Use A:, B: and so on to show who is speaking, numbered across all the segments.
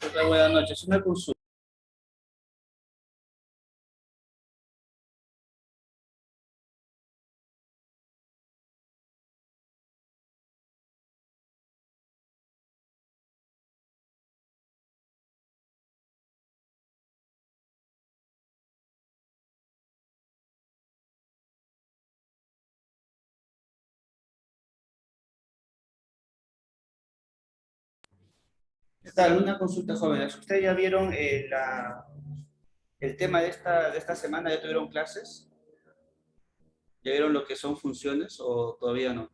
A: Hola, buenas noches. Una consulta. ¿Qué tal? Una consulta, jóvenes. ¿Ustedes ya vieron el tema de esta semana? ¿Ya tuvieron clases? ¿Ya vieron lo que son funciones o todavía no?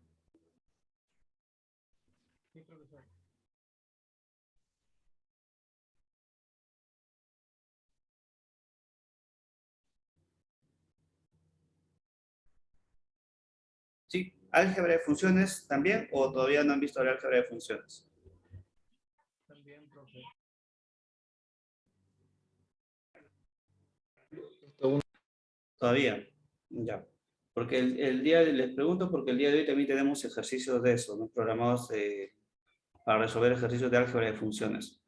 A: ¿Sí? ¿Álgebra de funciones también o todavía no han visto el álgebra de funciones? Todavía. Ya. Porque les pregunto porque el día de hoy también tenemos ejercicios de eso, ¿no? Programados para resolver ejercicios de álgebra de funciones.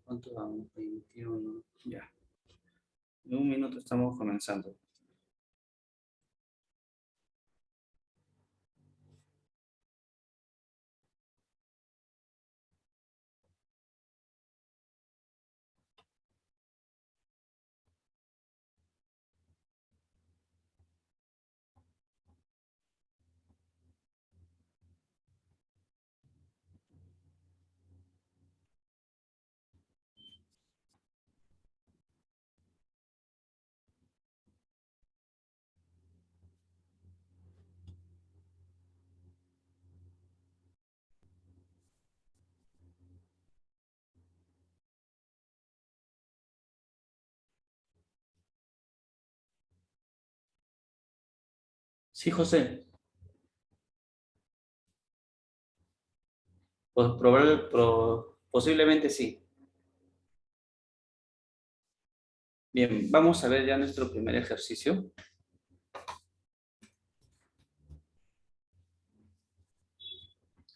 A: ¿Cuánto vamos? 21. Ya. En un minuto estamos comenzando. Sí, José. Pues posiblemente sí. Bien, vamos a ver ya nuestro primer ejercicio.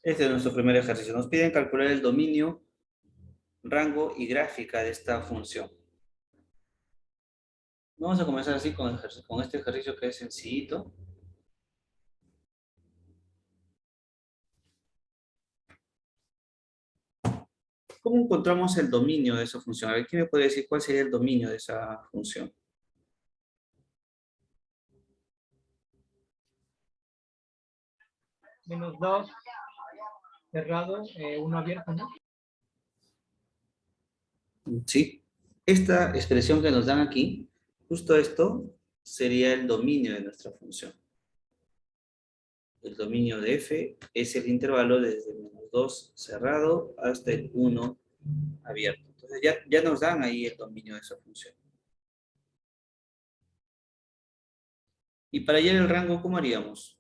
A: Este es nuestro primer ejercicio. Nos piden calcular el dominio, rango y gráfica de esta función. Vamos a comenzar así con este ejercicio que es sencillito. ¿Cómo encontramos el dominio de esa función? A ver, ¿quién me puede decir cuál sería el dominio de esa función?
B: -2 cerrado, 1 abierto, ¿no?
A: Sí. Esta expresión que nos dan aquí, justo esto, sería el dominio de nuestra función. El dominio de f es el intervalo desde -2 cerrado hasta el 1 abierto. Entonces ya nos dan ahí el dominio de esa función. Y para hallar el rango, ¿cómo haríamos?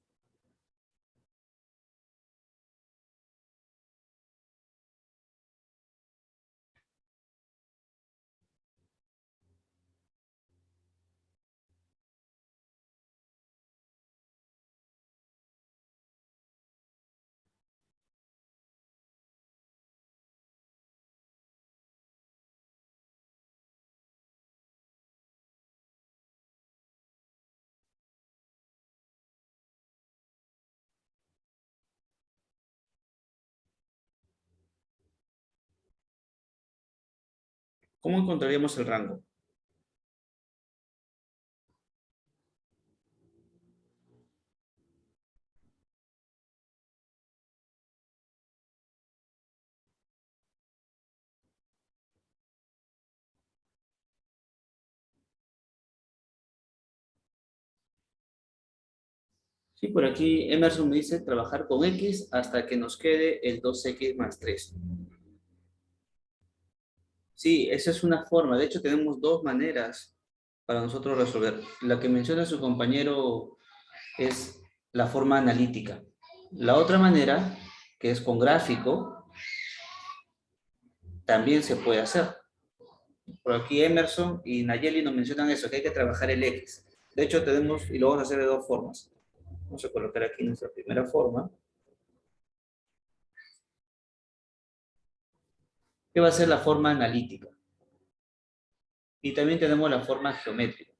A: ¿Cómo encontraríamos el rango? Sí, por aquí Emerson me dice trabajar con X hasta que nos quede el 2X más 3. Sí, esa es una forma. De hecho, tenemos dos maneras para nosotros resolver. La que menciona su compañero es la forma analítica. La otra manera, que es con gráfico, también se puede hacer. Por aquí Emerson y Nayeli nos mencionan eso, que hay que trabajar el X. De hecho, tenemos, y lo vamos a hacer de dos formas. Vamos a colocar aquí nuestra primera forma. Que va a ser la forma analítica. Y también tenemos la forma geométrica.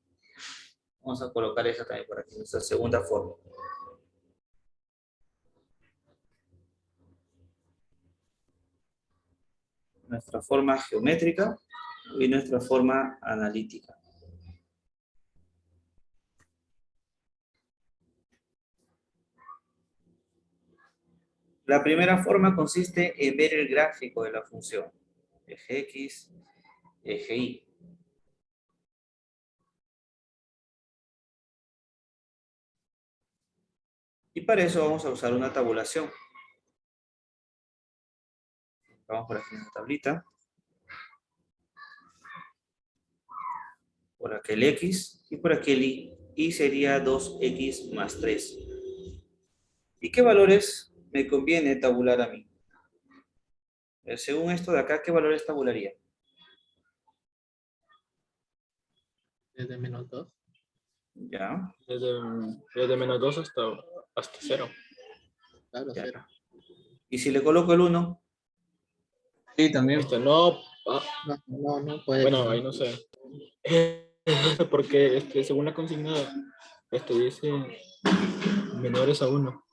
A: Vamos a colocar esa también por aquí, nuestra segunda forma. Nuestra forma geométrica y nuestra forma analítica. La primera forma consiste en ver el gráfico de la función. Eje X, eje Y. Y para eso vamos a usar una tabulación. Vamos por aquí en la tablita. Por aquí el X y por aquí el Y. Y sería 2X más 3. ¿Y qué valores me conviene tabular a mí? Según esto de acá, ¿qué valores tabularía?
C: Desde -2.
A: Ya,
D: Desde -2 hasta 0.
C: Claro,
A: ya.
C: 0.
A: Y si le coloco el 1,
B: Sí, también.
D: No,
C: No puede.
D: bueno, ahí no sé. Porque según la consigna, dice menores a 1.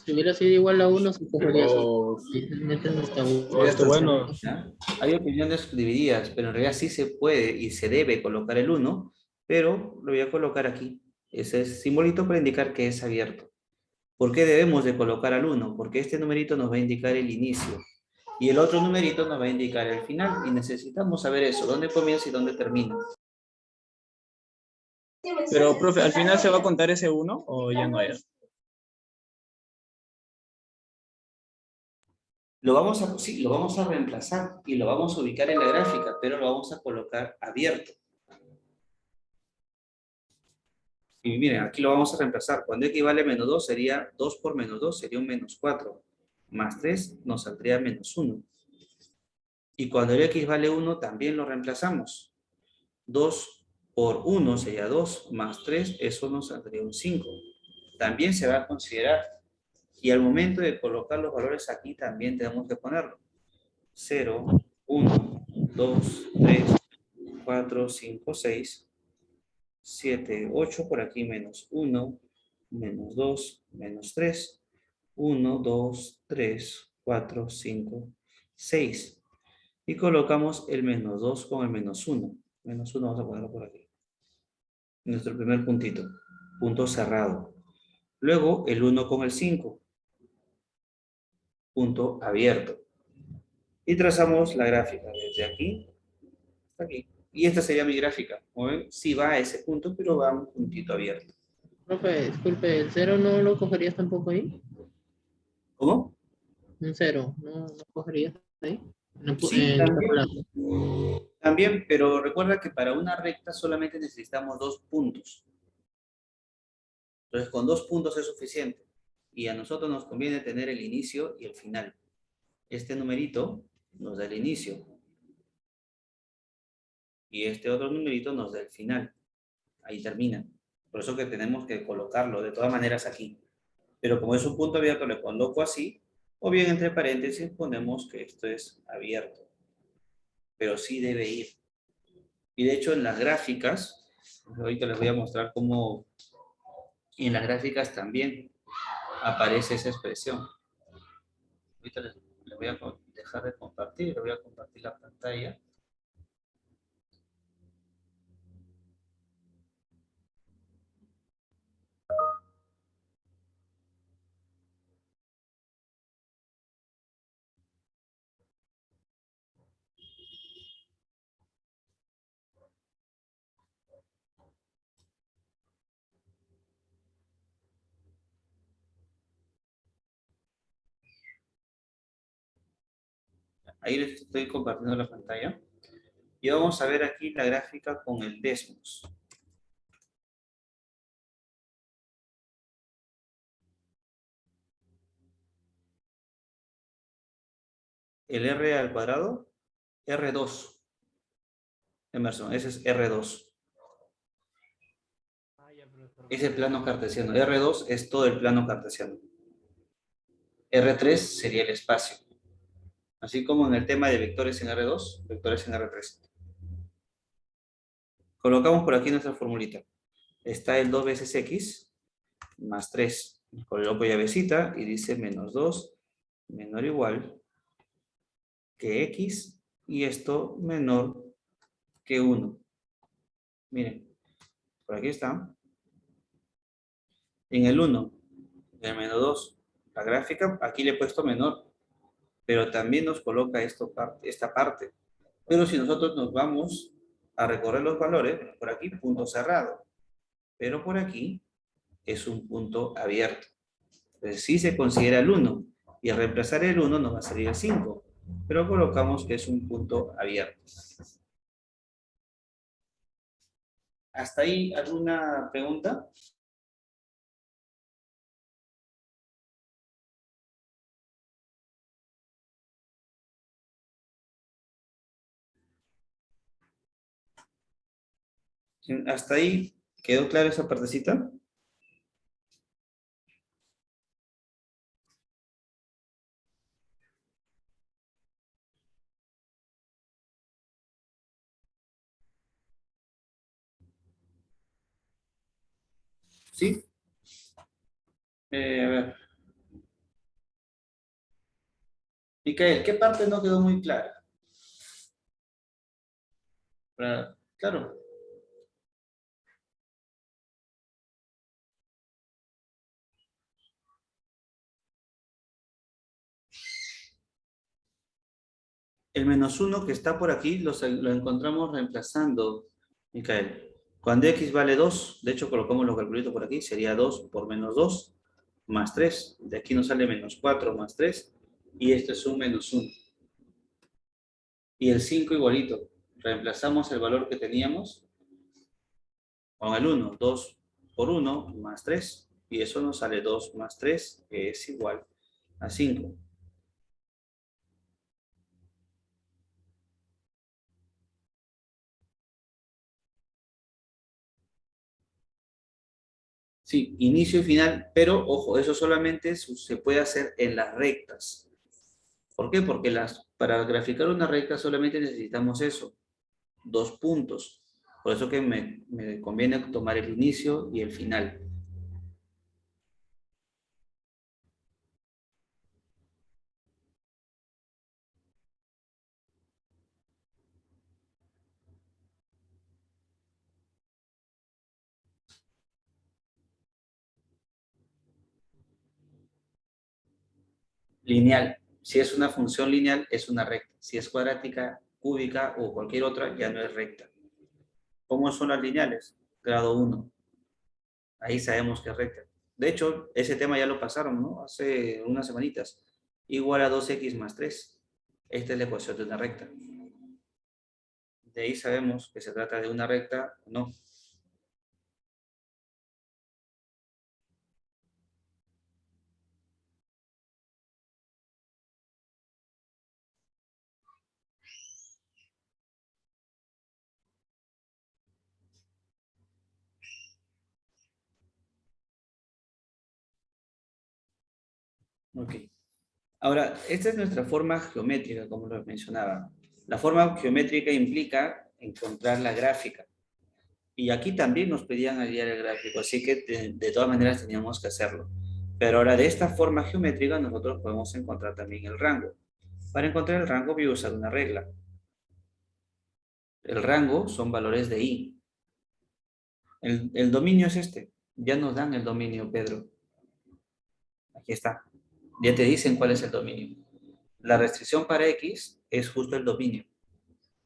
C: Si hubiera sido igual a 1, se cogería
D: O,
C: Literalmente no está
D: o esto, bueno,
A: ¿ya? Hay opiniones divididas, pero en realidad sí se puede y se debe colocar el 1, pero lo voy a colocar aquí. Ese es simbolito para indicar que es abierto. ¿Por qué debemos de colocar al 1? Porque este numerito nos va a indicar el inicio y el otro numerito nos va a indicar el final y necesitamos saber eso, dónde comienza y dónde termina.
B: Pero, profe, ¿al final se va a contar ese 1 o ya no es?
A: Sí, lo vamos a reemplazar y lo vamos a ubicar en la gráfica, pero lo vamos a colocar abierto. Y miren, aquí lo vamos a reemplazar. Cuando x vale -2 sería 2 por -2, sería un -4. Más 3 nos saldría -1. Y cuando el x vale 1 también lo reemplazamos. 2 por 1 sería 2, más 3, eso nos saldría un 5. También se va a considerar. Y al momento de colocar los valores aquí también tenemos que ponerlo. 0, 1, 2, 3, 4, 5, 6, 7, 8, por aquí -1, -2, -3, 1, 2, 3, 4, 5, 6. Y colocamos el -2 con el -1. -1 vamos a ponerlo por aquí. Nuestro primer puntito. Punto cerrado. Luego el 1 con el 5. Punto abierto. Y trazamos la gráfica desde aquí hasta aquí. Y esta sería mi gráfica. Como ven, sí va a ese punto, pero va a un puntito abierto.
C: Profe, disculpe, ¿el 0 no lo cogerías tampoco ahí?
A: ¿Cómo?
C: Un 0, ¿no cogerías ahí?
A: Sí,
C: En el tablado.
A: también, pero recuerda que para una recta solamente necesitamos 2 puntos. Entonces, con 2 puntos es suficiente. Y a nosotros nos conviene tener el inicio y el final. Este numerito nos da el inicio. Y este otro numerito nos da el final. Ahí termina. Por eso que tenemos que colocarlo de todas maneras aquí. Pero como es un punto abierto, le coloco así. O bien entre paréntesis ponemos que esto es abierto. Pero sí debe ir. Y de hecho en las gráficas, ahorita les voy a mostrar cómo en las gráficas también aparece esa expresión. Ahorita les voy a dejar de compartir, les voy a compartir la pantalla. Ahí les estoy compartiendo la pantalla. Y vamos a ver aquí la gráfica con el Desmos. El R al cuadrado, R2. Emerson, ese es R2.
C: Ah, ya, profesor.
A: es el plano cartesiano. R2 es todo el plano cartesiano. R3 sería el espacio. Así como en el tema de vectores en R2, vectores en R3. Colocamos por aquí nuestra formulita. Está el 2 veces X más 3. Coloco llavecita y dice menos 2 menor o igual que X y esto menor que 1. Miren, por aquí está. En el 1, en el menos 2, la gráfica, aquí le he puesto menor, pero también nos coloca esta parte. Pero si nosotros nos vamos a recorrer los valores, por aquí punto cerrado, pero por aquí es un punto abierto. Entonces sí se considera el 1, y al reemplazar el 1 nos va a salir el 5, pero colocamos que es un punto abierto. ¿Hasta ahí alguna pregunta? ¿Hasta ahí quedó clara esa partecita? ¿Sí? A ver. Micael, ¿qué parte no quedó muy clara? Claro. El menos 1 que está por aquí lo encontramos reemplazando, Micael. Cuando x vale 2, de hecho colocamos los calculitos por aquí, sería 2 por menos 2 más 3. De aquí nos sale menos 4 más 3 y esto es un menos 1. Y el 5 igualito. Reemplazamos el valor que teníamos con el 1. 2 por 1 más 3. Y eso nos sale 2 más 3, que es igual a 5. Sí, inicio y final, pero ojo, eso solamente se puede hacer en las rectas. ¿Por qué? Porque para graficar una recta solamente necesitamos eso, 2 puntos. Por eso que me conviene tomar el inicio y el final. Lineal. Si es una función lineal, es una recta. Si es cuadrática, cúbica o cualquier otra, ya no es recta. ¿Cómo son las lineales? Grado 1. Ahí sabemos que es recta. De hecho, ese tema ya lo pasaron, ¿no? Hace unas semanitas. Igual a 2x más 3. Esta es la ecuación de una recta. De ahí sabemos que se trata de una recta o no. Ok. Ahora, esta es nuestra forma geométrica, como lo mencionaba. La forma geométrica implica encontrar la gráfica. Y aquí también nos pedían hallar el gráfico, así que de todas maneras teníamos que hacerlo. Pero ahora de esta forma geométrica nosotros podemos encontrar también el rango. Para encontrar el rango voy a usar una regla. El rango son valores de i. El dominio es este. Ya nos dan el dominio, Pedro. Aquí está. Ya te dicen cuál es el dominio. La restricción para x es justo el dominio.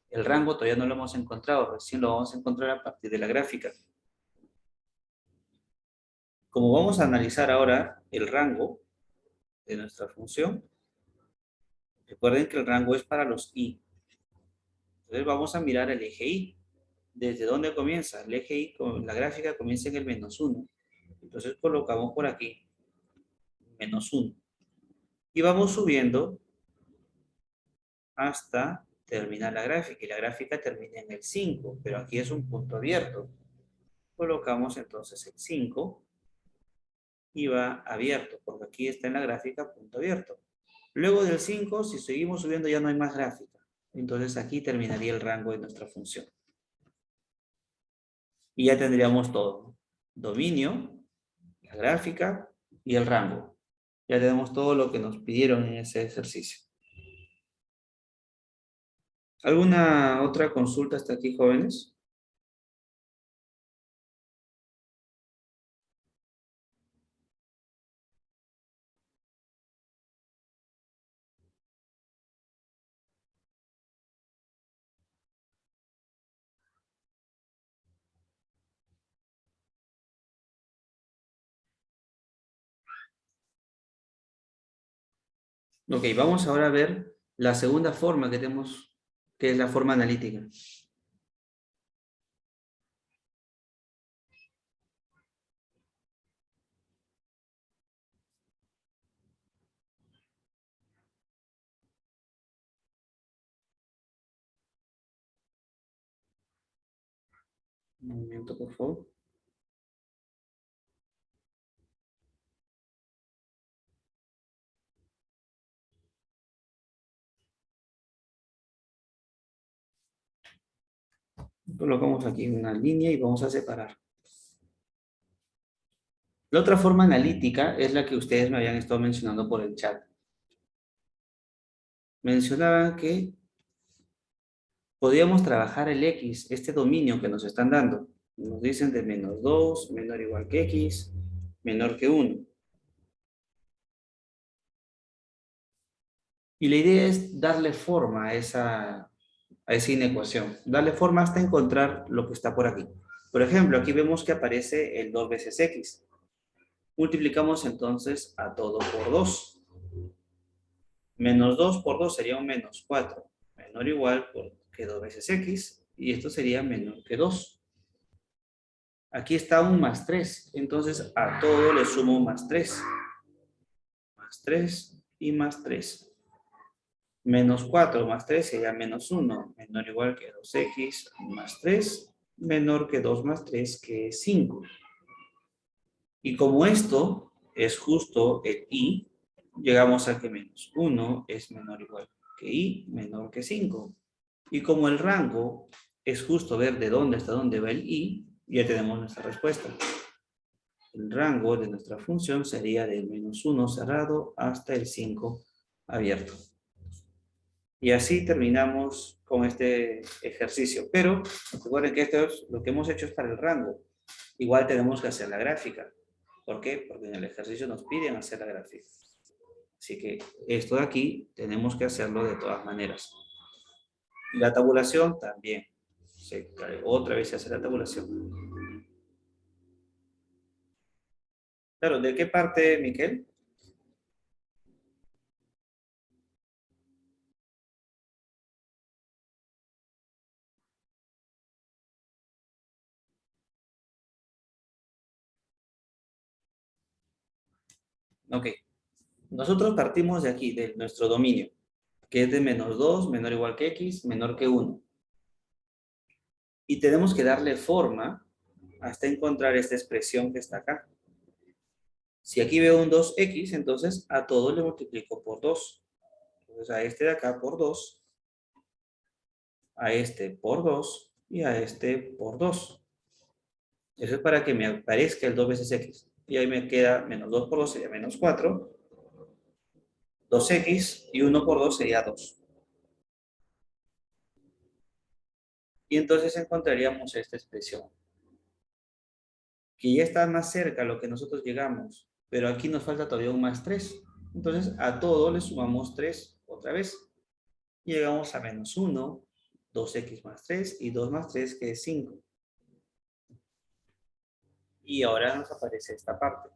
A: El rango todavía no lo hemos encontrado, recién lo vamos a encontrar a partir de la gráfica. Como vamos a analizar ahora el rango de nuestra función, recuerden que el rango es para los i. Entonces vamos a mirar el eje y. ¿Desde dónde comienza? El eje y, la gráfica comienza en el menos 1. Entonces colocamos por aquí menos 1. Y vamos subiendo hasta terminar la gráfica. Y la gráfica termina en el 5, pero aquí es un punto abierto. colocamos entonces el 5 y va abierto, porque aquí está en la gráfica punto abierto. Luego del 5, si seguimos subiendo ya no hay más gráfica. Entonces aquí terminaría el rango de nuestra función. Y ya tendríamos todo. Dominio, la gráfica y el rango. Ya tenemos todo lo que nos pidieron en ese ejercicio. ¿Alguna otra consulta hasta aquí, jóvenes? Ok, vamos ahora a ver la segunda forma que tenemos, que es la forma analítica. Un momento, por favor. Colocamos aquí una línea y vamos a separar. La otra forma analítica es la que ustedes me habían estado mencionando por el chat. Mencionaban que podíamos trabajar el X, este dominio que nos están dando. Nos dicen de -2, menor o igual que X, menor que 1. Y la idea es darle forma a esa inecuación. Darle forma hasta encontrar lo que está por aquí. Por ejemplo, aquí vemos que aparece el 2 veces X. Multiplicamos entonces a todo por 2. Menos 2 por 2 sería un -4. Menor o igual que 2 veces X. Y esto sería menor que 2. Aquí está un +3. Entonces a todo le sumo +3. +3 y +3. -4 más 3 sería -1. Menor o igual que 2x más 3. Menor que 2 más 3 que es 5. Y como esto es justo el y, llegamos a que -1 es menor o igual que y menor que 5. Y como el rango es justo ver de dónde hasta dónde va el y, ya tenemos nuestra respuesta. El rango de nuestra función sería del -1 cerrado hasta el 5 abierto. Y así terminamos con este ejercicio. Pero recuerden que esto es lo que hemos hecho es para el rango. Igual tenemos que hacer la gráfica. ¿Por qué? Porque en el ejercicio nos piden hacer la gráfica. Así que esto de aquí tenemos que hacerlo de todas maneras. Y la tabulación también. Otra vez se hace la tabulación. Claro, ¿de qué parte, Miquel? Ok. Nosotros partimos de aquí, de nuestro dominio, que es de -2, menor o igual que X, menor que 1. Y tenemos que darle forma hasta encontrar esta expresión que está acá. Si aquí veo un 2x, entonces a todo le multiplico por 2. Entonces a este de acá por 2, a este por 2 y a este por 2. Eso es para que me aparezca el 2 veces x. Y ahí me queda -2 por 2 sería -4. 2x y 1 por 2 sería 2. Y entonces encontraríamos esta expresión. Que ya está más cerca a lo que nosotros llegamos. Pero aquí nos falta todavía un +3. Entonces a todo le sumamos 3 otra vez. Y llegamos a -1, 2x más 3 y 2 más 3 que es 5. Y ahora nos aparece esta parte.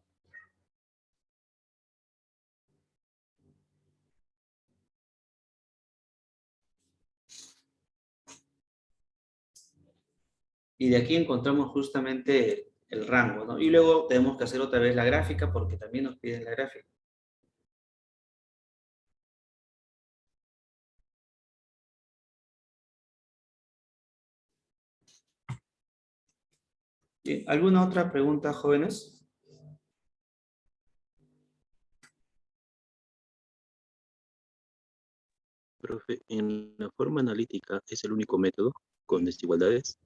A: Y de aquí encontramos justamente el rango, ¿no? Y luego tenemos que hacer otra vez la gráfica porque también nos piden la gráfica. ¿Alguna otra pregunta, jóvenes?
E: Profe, en la forma analítica es el único método con desigualdades.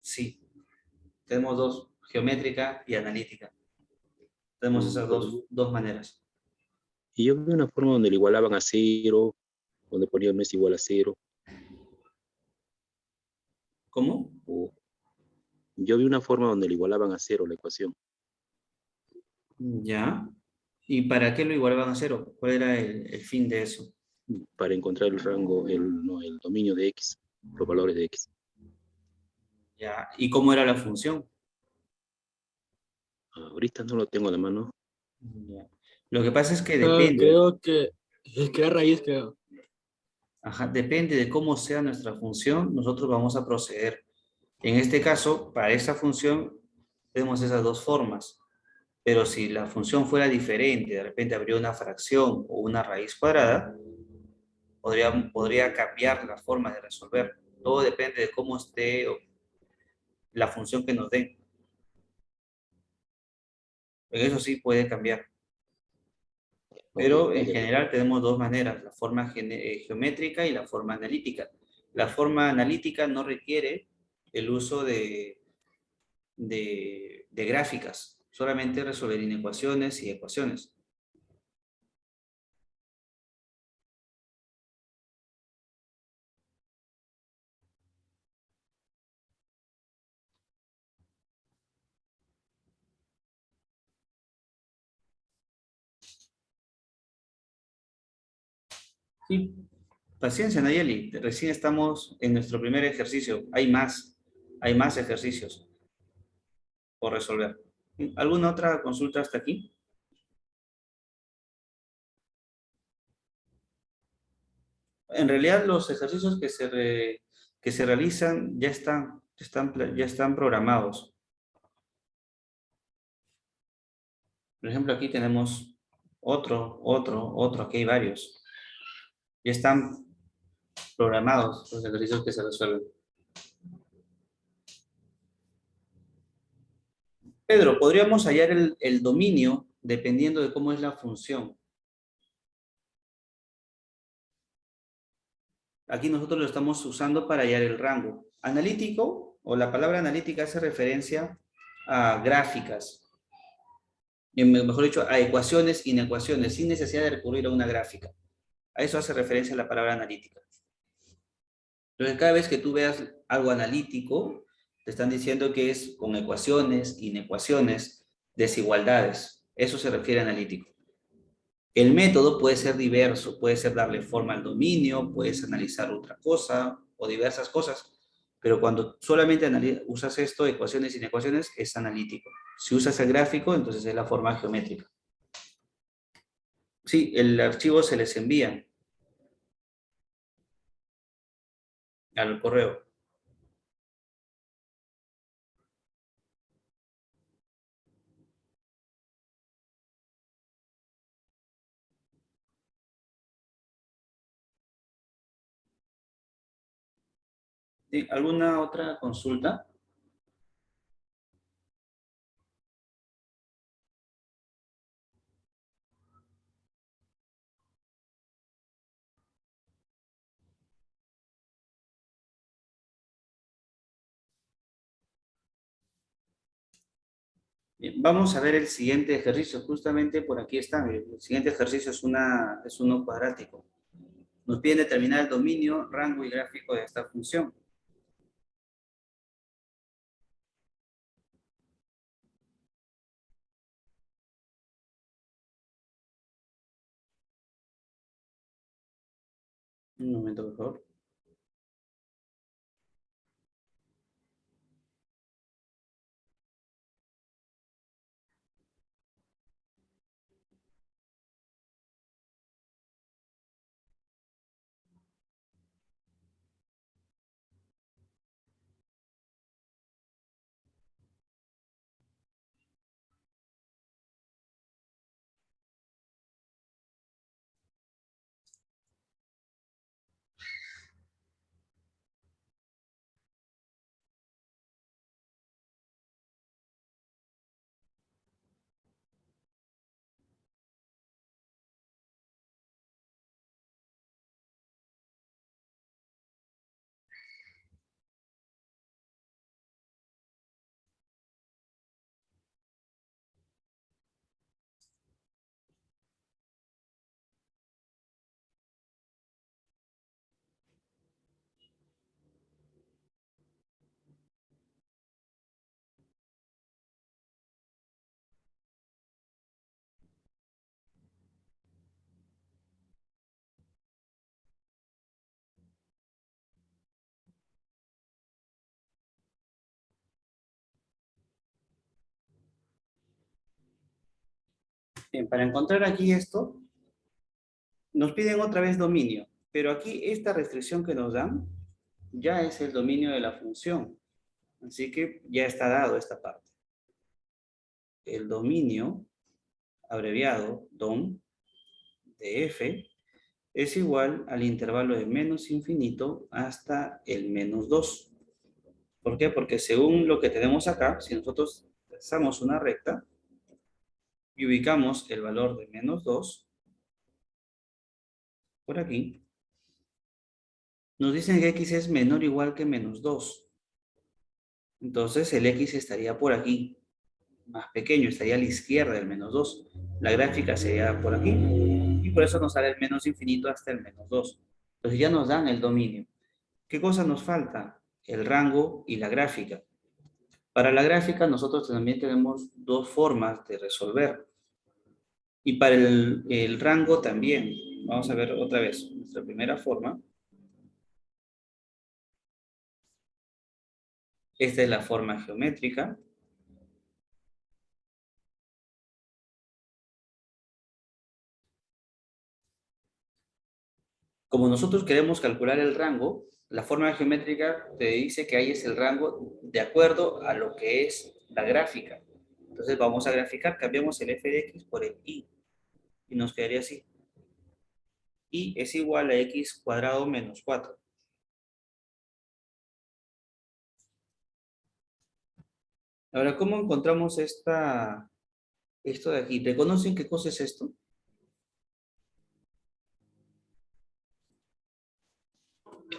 A: Sí. Tenemos dos, geométrica y analítica. Tenemos esas dos maneras.
E: Y yo veo una forma donde le igualaban a cero, donde ponían no es igual a cero.
A: ¿Cómo?
E: O yo vi una forma donde le igualaban a cero la ecuación,
A: Ya. ¿Y para qué lo igualaban a cero? ¿Cuál era el fin de eso?
E: para encontrar el rango, no, el dominio de X, los valores de X.
A: Ya. ¿Y cómo era la función?
E: Ahorita no lo tengo a la mano.
A: Ya. Lo que pasa es que depende.
D: Creo que es que la raíz, creo.
A: Ajá, depende de cómo sea nuestra función, nosotros vamos a proceder. En este caso, para esta función, tenemos esas dos formas. Pero si la función fuera diferente, de repente habría una fracción o una raíz cuadrada, podría cambiar la forma de resolver. Todo depende de cómo esté la función que nos den. En eso sí puede cambiar.
E: Ok,
A: Pero en
E: ya.
A: general tenemos dos maneras, la forma geométrica y la forma analítica. La forma analítica no requiere el uso de gráficas, solamente resolver inecuaciones y ecuaciones. Sí, paciencia, Nayeli. Recién estamos en nuestro primer ejercicio. Hay más ejercicios por resolver. ¿Alguna otra consulta hasta aquí? En realidad, los ejercicios que se realizan ya están programados. Por ejemplo, aquí tenemos otro, aquí hay varios. Ya están programados los ejercicios que se resuelven. Pedro, podríamos hallar el dominio dependiendo de cómo es la función. Aquí nosotros lo estamos usando para hallar el rango. Analítico, o la palabra analítica hace referencia a gráficas, mejor dicho, a ecuaciones, inecuaciones, sin necesidad de recurrir a una gráfica. A eso hace referencia la palabra analítica. Entonces, cada vez que tú veas algo analítico, te están diciendo que es con ecuaciones, inecuaciones, desigualdades. Eso se refiere a analítico. El método puede ser diverso, puede ser darle forma al dominio, puedes analizar otra cosa o diversas cosas, pero cuando solamente usas esto, ecuaciones y inecuaciones, es analítico. Si usas el gráfico, entonces es la forma geométrica. Sí, el archivo se les envía al correo. ¿Sí? ¿Alguna otra consulta? Bien, vamos a ver el siguiente ejercicio. Justamente por aquí está. El siguiente ejercicio es uno cuadrático. Nos piden determinar el dominio, rango y gráfico de esta función. Un momento, por favor. Bien, para encontrar aquí esto, nos piden otra vez dominio, pero aquí esta restricción que nos dan ya es el dominio de la función. Así que ya está dado esta parte. El dominio, abreviado DOM, de f, es igual al intervalo de menos infinito hasta el menos 2. ¿Por qué? Porque según lo que tenemos acá, si nosotros trazamos una recta y ubicamos el valor de menos 2, por aquí, nos dicen que x es menor o igual que menos 2. Entonces el x estaría por aquí, más pequeño, estaría a la izquierda del menos 2. La gráfica sería por aquí, y por eso nos sale el menos infinito hasta el menos 2. Entonces ya nos dan el dominio. ¿Qué cosa nos falta? El rango y la gráfica. Para la gráfica nosotros también tenemos dos formas de resolver. Y para el rango también. Vamos a ver otra vez nuestra primera forma. Esta es la forma geométrica. Como nosotros queremos calcular el rango, la forma geométrica te dice que ahí es el rango de acuerdo a lo que es la gráfica. Entonces vamos a graficar, cambiamos el f de x por el y. Y nos quedaría así. Y es igual a x cuadrado menos 4. Ahora, ¿cómo encontramos esto de aquí? ¿Reconocen qué cosa es esto?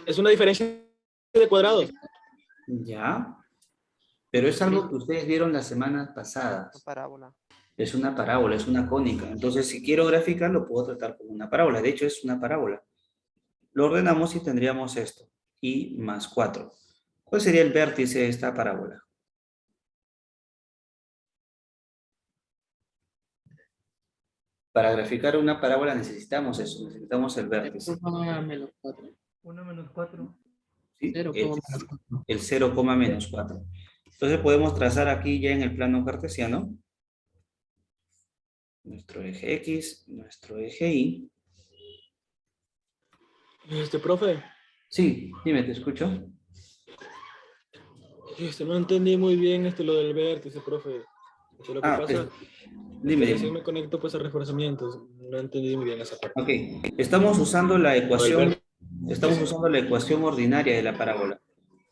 D: Es una diferencia de cuadrados.
A: Ya. Pero es algo que ustedes vieron las semanas pasadas.
F: Parábola.
A: Es una parábola, es una cónica. Entonces, si quiero graficar, lo puedo tratar como una parábola. De hecho, es una parábola. Lo ordenamos y tendríamos esto. Y más 4. ¿Cuál sería el vértice de esta parábola? Para graficar una parábola necesitamos eso. Necesitamos el vértice.
C: 0,-4.
F: 1 menos 4.
A: ¿Sí?
C: 0,-4.
A: El 0, menos 4. Entonces podemos trazar aquí ya en el plano cartesiano nuestro eje X, nuestro eje Y.
D: Profe,
A: Sí, dime, te escucho.
D: no entendí muy bien lo del vértice, profe. Lo que pasa,
A: Dime,
D: recién
A: dime.
D: me conecto pues a reforzamientos. No entendí muy bien esa parte.
A: Ok, estamos usando la ecuación,
D: vértice.
A: ordinaria de la parábola.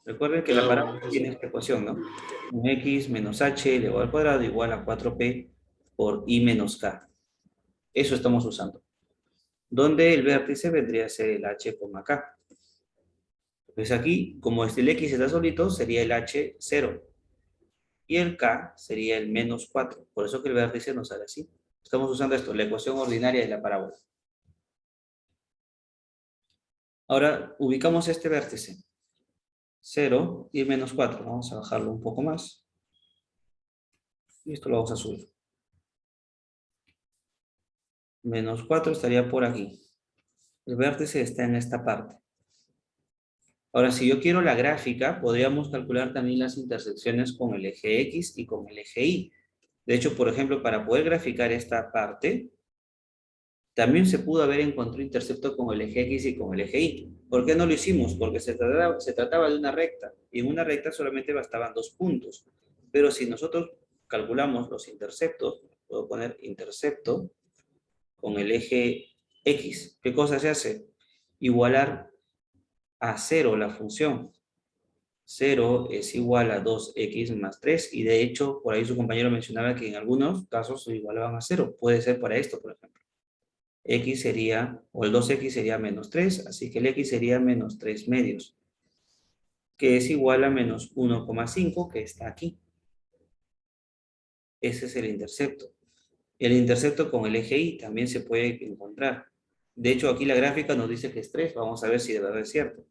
A: Recuerden que la parábola
D: Bueno,
A: tiene esta ecuación, ¿no? Un x menos h elevado al cuadrado igual a 4p por i menos k. Eso estamos usando. Donde el vértice vendría a ser el h, k. Pues aquí, como el x está solito, sería el h 0. Y el k sería el menos 4. Por eso que el vértice nos sale así. Estamos usando esto, la ecuación ordinaria de la parábola. Ahora, ubicamos este vértice. 0 y menos 4. Vamos a bajarlo un poco más. Y esto lo vamos a subir. Menos 4 estaría por aquí. El vértice está en esta parte. Ahora, si yo quiero la gráfica, podríamos calcular también las intersecciones con el eje X y con el eje Y. De hecho, por ejemplo, para poder graficar esta parte, también se pudo haber encontrado intercepto con el eje X y con el eje Y. ¿Por qué no lo hicimos? Porque se trataba de una recta. Y en una recta solamente bastaban 2 puntos. Pero si nosotros calculamos los interceptos, puedo poner intercepto con el eje X. ¿Qué cosa se hace? Igualar a 0 la función. 0 es igual a 2x más 3. Y de hecho, por ahí su compañero mencionaba que en algunos casos se igualaban a 0. Puede ser para esto, por ejemplo. X sería, o el 2x sería menos 3, así que el x sería menos 3 medios, que es igual a menos 1,5, que está aquí. Ese es el intercepto. El intercepto con el eje Y también se puede encontrar. De hecho, aquí la gráfica nos dice que es 3. Vamos a ver si de verdad es cierto.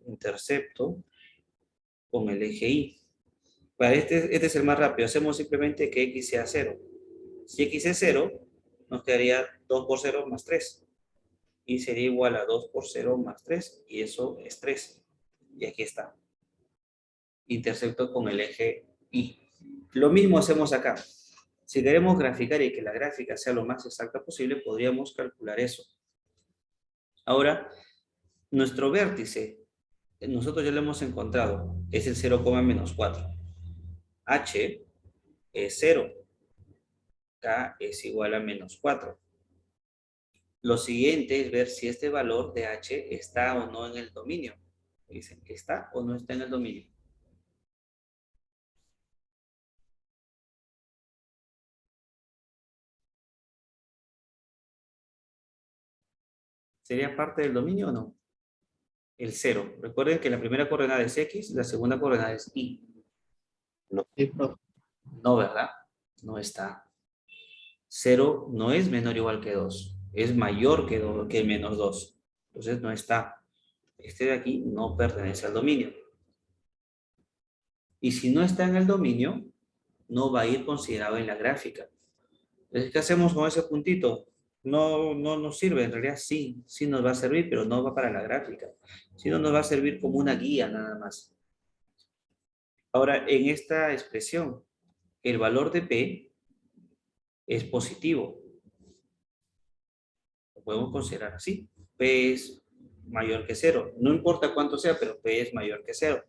A: Intercepto con el eje Y. Para este es el más rápido. Hacemos simplemente que x sea 0. Si x es 0, nos quedaría 2 por 0 más 3. Y sería igual a 2 por 0 más 3. Y eso es 3. Y aquí está. Intercepto con el eje Y. Lo mismo hacemos acá. Si queremos graficar y que la gráfica sea lo más exacta posible, podríamos calcular eso. Ahora, nuestro vértice, nosotros ya lo hemos encontrado, es el 0,-4. H es 0. K es igual a -4. Lo siguiente es ver si este valor de H está o no en el dominio. Dicen, ¿está o no está en el dominio? ¿Sería parte del dominio o no? El 0. Recuerden que la primera coordenada es X, la segunda coordenada es Y.
C: Sí, profe.
A: No, ¿verdad? No está. 0 no es menor o igual que 2. Es mayor que menos 2. Entonces no está. Este de aquí no pertenece al dominio. Y si no está en el dominio, no va a ir considerado en la gráfica. Entonces, ¿qué hacemos con ese puntito? No nos sirve. En realidad sí nos va a servir, pero no va para la gráfica. Sino nos va a servir como una guía nada más. Ahora, en esta expresión, el valor de P es positivo. Lo podemos considerar así. P es mayor que 0. No importa cuánto sea, pero P es mayor que 0.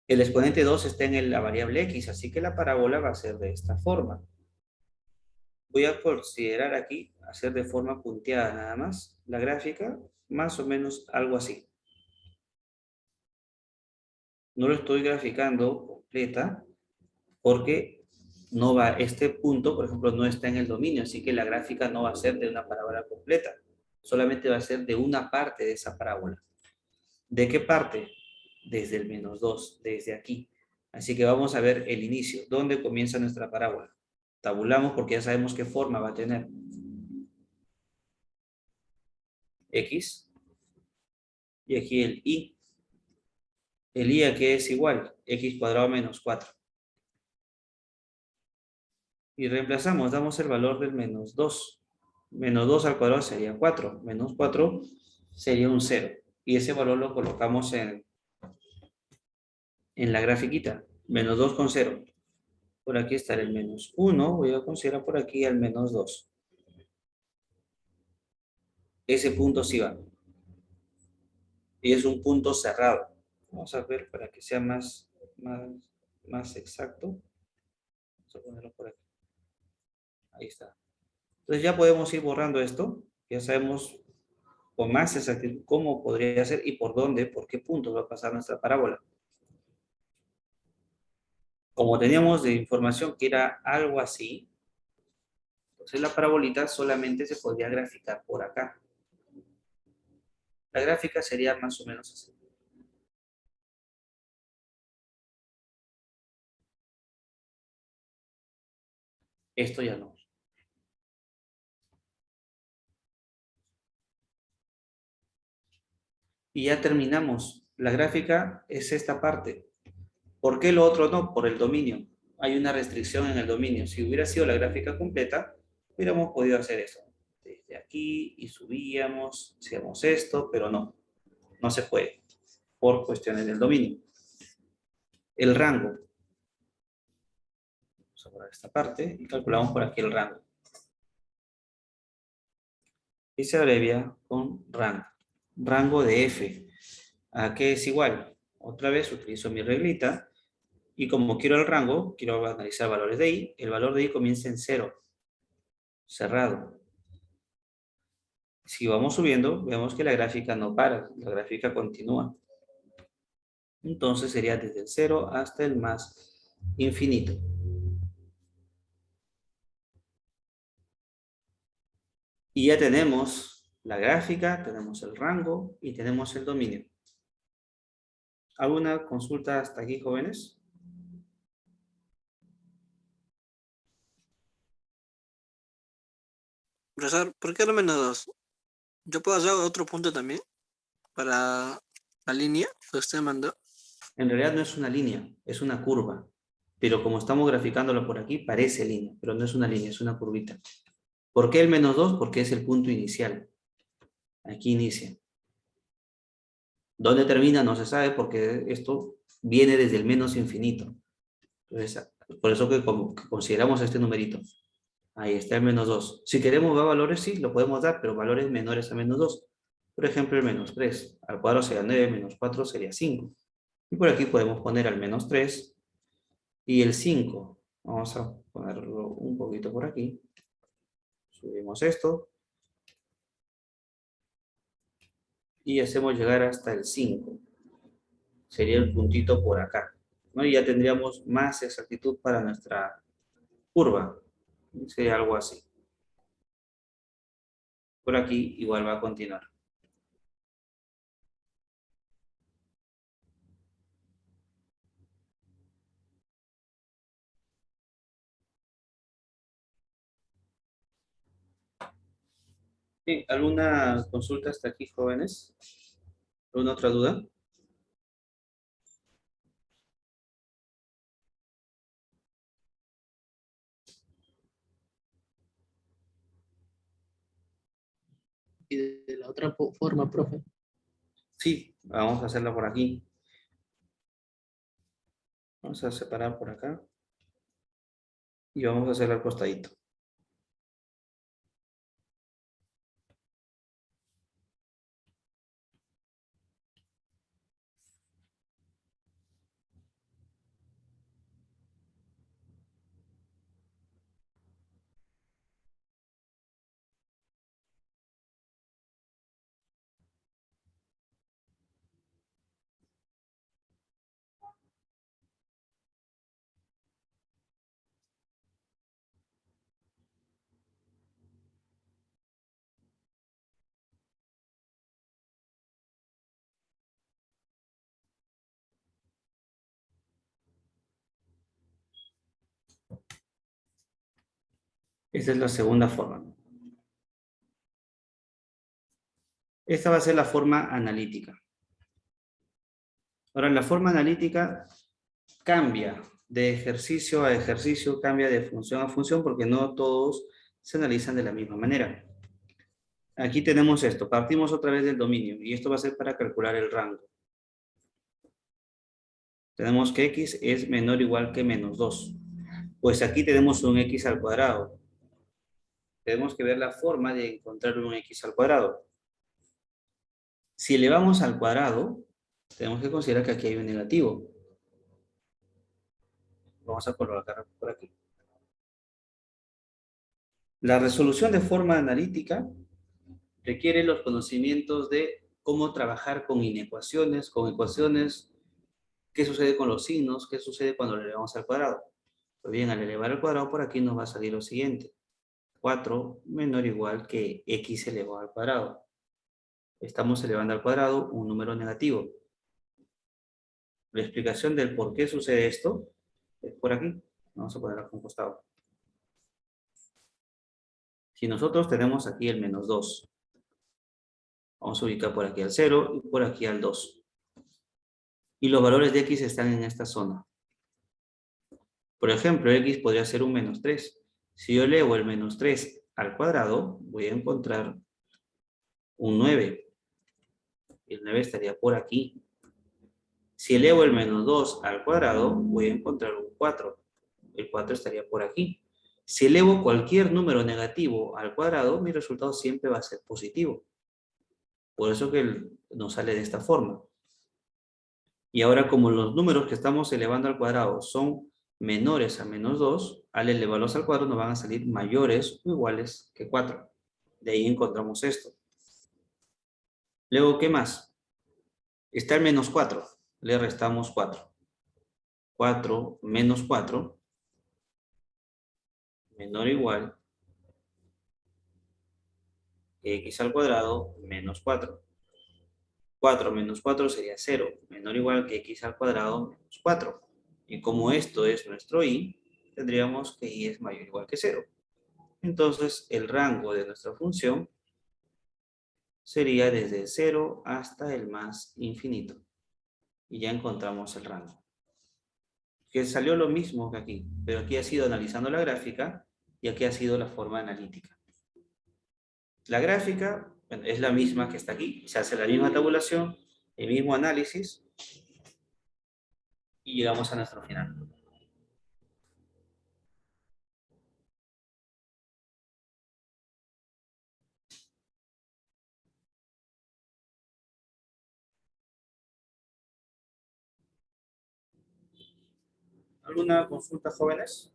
A: El exponente 2 está en la variable X, así que la parábola va a ser de esta forma. Voy a considerar aquí, hacer de forma punteada nada más, la gráfica, más o menos algo así. No lo estoy graficando completa, porque no va, este punto, por ejemplo, no está en el dominio, así que la gráfica no va a ser de una parábola completa, solamente va a ser de una parte de esa parábola. ¿De qué parte? Desde el -2, desde aquí. Así que vamos a ver el inicio, ¿dónde comienza nuestra parábola? Tabulamos porque ya sabemos qué forma va a tener. X, y aquí el Y. El Y aquí es igual, X cuadrado menos 4. Y reemplazamos, damos el valor del -2. -2 al cuadrado sería 4. Menos 4 sería un 0. Y ese valor lo colocamos en la grafiquita. -2 con 0. Por aquí está el -1. Voy a considerar por aquí el -2. Ese punto sí va. Y es un punto cerrado. Vamos a ver para que sea más exacto. Vamos a ponerlo por aquí. Ahí está. Entonces ya podemos ir borrando esto. Ya sabemos con más exactitud cómo podría ser y por dónde, por qué punto va a pasar nuestra parábola. Como teníamos de información que era algo así, entonces la parabolita solamente se podría graficar por acá. La gráfica sería más o menos así. Esto ya no. Y ya terminamos. La gráfica es esta parte. ¿Por qué lo otro no? Por el dominio. Hay una restricción en el dominio. Si hubiera sido la gráfica completa, hubiéramos podido hacer eso. Desde aquí y subíamos, hacíamos esto, pero no. No se puede. Por cuestiones del dominio. El rango. Vamos a borrar esta parte y calculamos por aquí el rango. Y se abrevia con rango. Rango de F. ¿A qué es igual? Otra vez utilizo mi reglita. Y como quiero el rango, quiero analizar valores de I. El valor de I comienza en 0. Cerrado. Si vamos subiendo, vemos que la gráfica no para. La gráfica continúa. Entonces sería desde el 0 hasta el más infinito. Y ya tenemos la gráfica, tenemos el rango y tenemos el dominio. ¿Alguna consulta hasta aquí, jóvenes?
F: Profesor, ¿por qué el -2? ¿Yo puedo hacer otro punto también para la línea que usted mandó?
A: En realidad no es una línea, es una curva. Pero como estamos graficándolo por aquí, parece línea, pero no es una línea, es una curvita. ¿Por qué el -2? Porque es el punto inicial. Aquí inicia. ¿Dónde termina? No se sabe porque esto viene desde el menos infinito. Entonces, por eso que consideramos este numerito. Ahí está el menos 2. Si queremos dar valores, sí, lo podemos dar, pero valores menores a menos 2. Por ejemplo, el menos 3 al cuadrado sería 9, menos 4 sería 5. Y por aquí podemos poner al menos 3 y el 5. Vamos a ponerlo un poquito por aquí. Subimos esto. Y hacemos llegar hasta el 5. Sería el puntito por acá, ¿no? Y ya tendríamos más exactitud para nuestra curva. Sería algo así. Por aquí igual va a continuar. Bien, ¿alguna consulta hasta aquí, jóvenes? ¿Alguna otra duda?
C: Y de la otra forma, profe.
A: Sí, vamos a hacerla por aquí. Vamos a separar por acá. Y vamos a hacerla al costadito. Esta es la segunda forma. Esta va a ser la forma analítica. Ahora, la forma analítica cambia de ejercicio a ejercicio, cambia de función a función, porque no todos se analizan de la misma manera. Aquí tenemos esto, partimos otra vez del dominio, y esto va a ser para calcular el rango. Tenemos que x es menor o igual que menos 2. Pues aquí tenemos un x al cuadrado. Tenemos que ver la forma de encontrar un x al cuadrado. Si elevamos al cuadrado, tenemos que considerar que aquí hay un negativo. Vamos a colocar por aquí. La resolución de forma analítica requiere los conocimientos de cómo trabajar con inecuaciones, con ecuaciones, qué sucede con los signos, qué sucede cuando le elevamos al cuadrado. Pues bien, al elevar al cuadrado por aquí nos va a salir lo siguiente. 4 menor o igual que x elevado al cuadrado. Estamos elevando al cuadrado un número negativo. La explicación del por qué sucede esto es por aquí. Vamos a ponerlo a un costado. Si nosotros tenemos aquí el menos 2, vamos a ubicar por aquí al 0 y por aquí al 2. Y los valores de x están en esta zona. Por ejemplo, x podría ser un menos 3. Si yo elevo el menos 3 al cuadrado, voy a encontrar un 9. El 9 estaría por aquí. Si elevo el menos 2 al cuadrado, voy a encontrar un 4. El 4 estaría por aquí. Si elevo cualquier número negativo al cuadrado, mi resultado siempre va a ser positivo. Por eso que nos sale de esta forma. Y ahora, como los números que estamos elevando al cuadrado son menores a menos 2, al elevarlos al cuadrado nos van a salir mayores o iguales que 4. De ahí encontramos esto. Luego, ¿qué más? Está el menos 4. Le restamos 4. 4 menos 4 menor o igual que x al cuadrado menos 4. 4 menos 4 sería 0, menor o igual que x al cuadrado menos 4. Y como esto es nuestro y, tendríamos que y es mayor o igual que 0. Entonces, el rango de nuestra función sería desde 0 hasta el más infinito. Y ya encontramos el rango. Que salió lo mismo que aquí, pero aquí ha sido analizando la gráfica y aquí ha sido la forma analítica. La gráfica, bueno, es la misma que está aquí. Se hace la misma tabulación, el mismo análisis y llegamos a nuestro final. ¿Alguna consulta, jóvenes?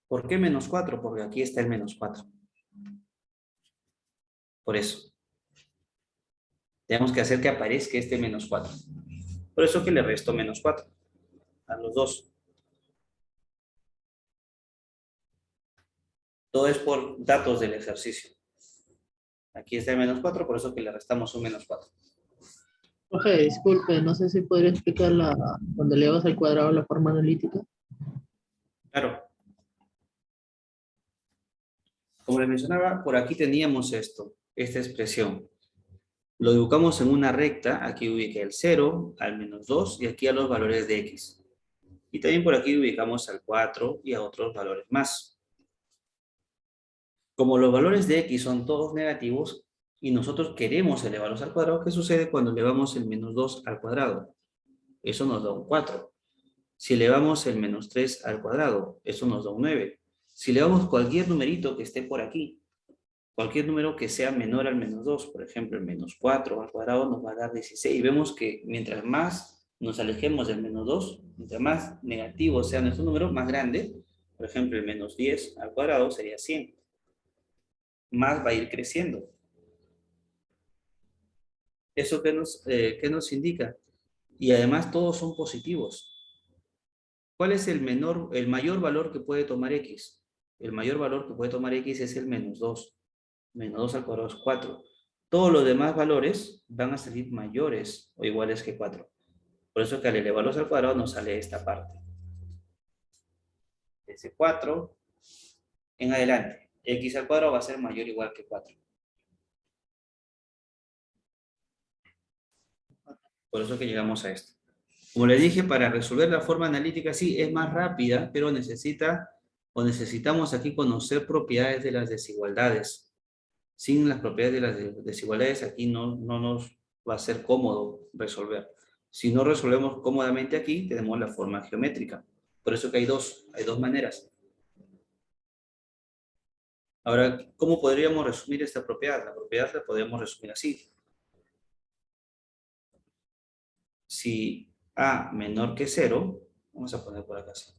A: ¿Por qué menos 4? Porque aquí está el menos 4. Por eso. Tenemos que hacer que aparezca este menos 4. Por eso que le resto menos 4 a los dos. Todo es por datos del ejercicio. Aquí está el menos 4, por eso que le restamos un menos 4.
C: Profe, disculpe, no sé si podría explicar cuando le hagas al cuadrado la forma analítica.
A: Claro. Como les mencionaba, por aquí teníamos esta expresión. Lo dibujamos en una recta, aquí ubiqué el 0, al menos 2 y aquí a los valores de x. Y también por aquí ubicamos al 4 y a otros valores más. Como los valores de x son todos negativos y nosotros queremos elevarlos al cuadrado, ¿qué sucede cuando elevamos el menos 2 al cuadrado? Eso nos da un 4. Si elevamos el menos 3 al cuadrado, eso nos da un 9. Si elevamos cualquier numerito que esté por aquí, cualquier número que sea menor al menos 2, por ejemplo, el menos 4 al cuadrado nos va a dar 16. Y vemos que mientras más nos alejemos del menos 2, mientras más negativo sea nuestro número, más grande. Por ejemplo, el menos 10 al cuadrado sería 100. Más va a ir creciendo. ¿Eso qué nos indica? Y además todos son positivos. ¿Cuál es el mayor valor que puede tomar x? El mayor valor que puede tomar x es el menos 2. Menos 2 al cuadrado es 4. Todos los demás valores van a salir mayores o iguales que 4. Por eso que al elevarlos al cuadrado nos sale esta parte. Desde 4 en adelante, x al cuadrado va a ser mayor o igual que 4. Por eso que llegamos a esto. Como les dije, para resolver la forma analítica sí es más rápida, pero necesitamos aquí conocer propiedades de las desigualdades. Sin las propiedades de las desigualdades aquí no nos va a ser cómodo resolver. Si no resolvemos cómodamente aquí, tenemos la forma geométrica. Por eso que hay dos maneras. Ahora, ¿cómo podríamos resumir esta propiedad? La propiedad la podemos resumir así. Si A menor que 0, vamos a poner por acá así.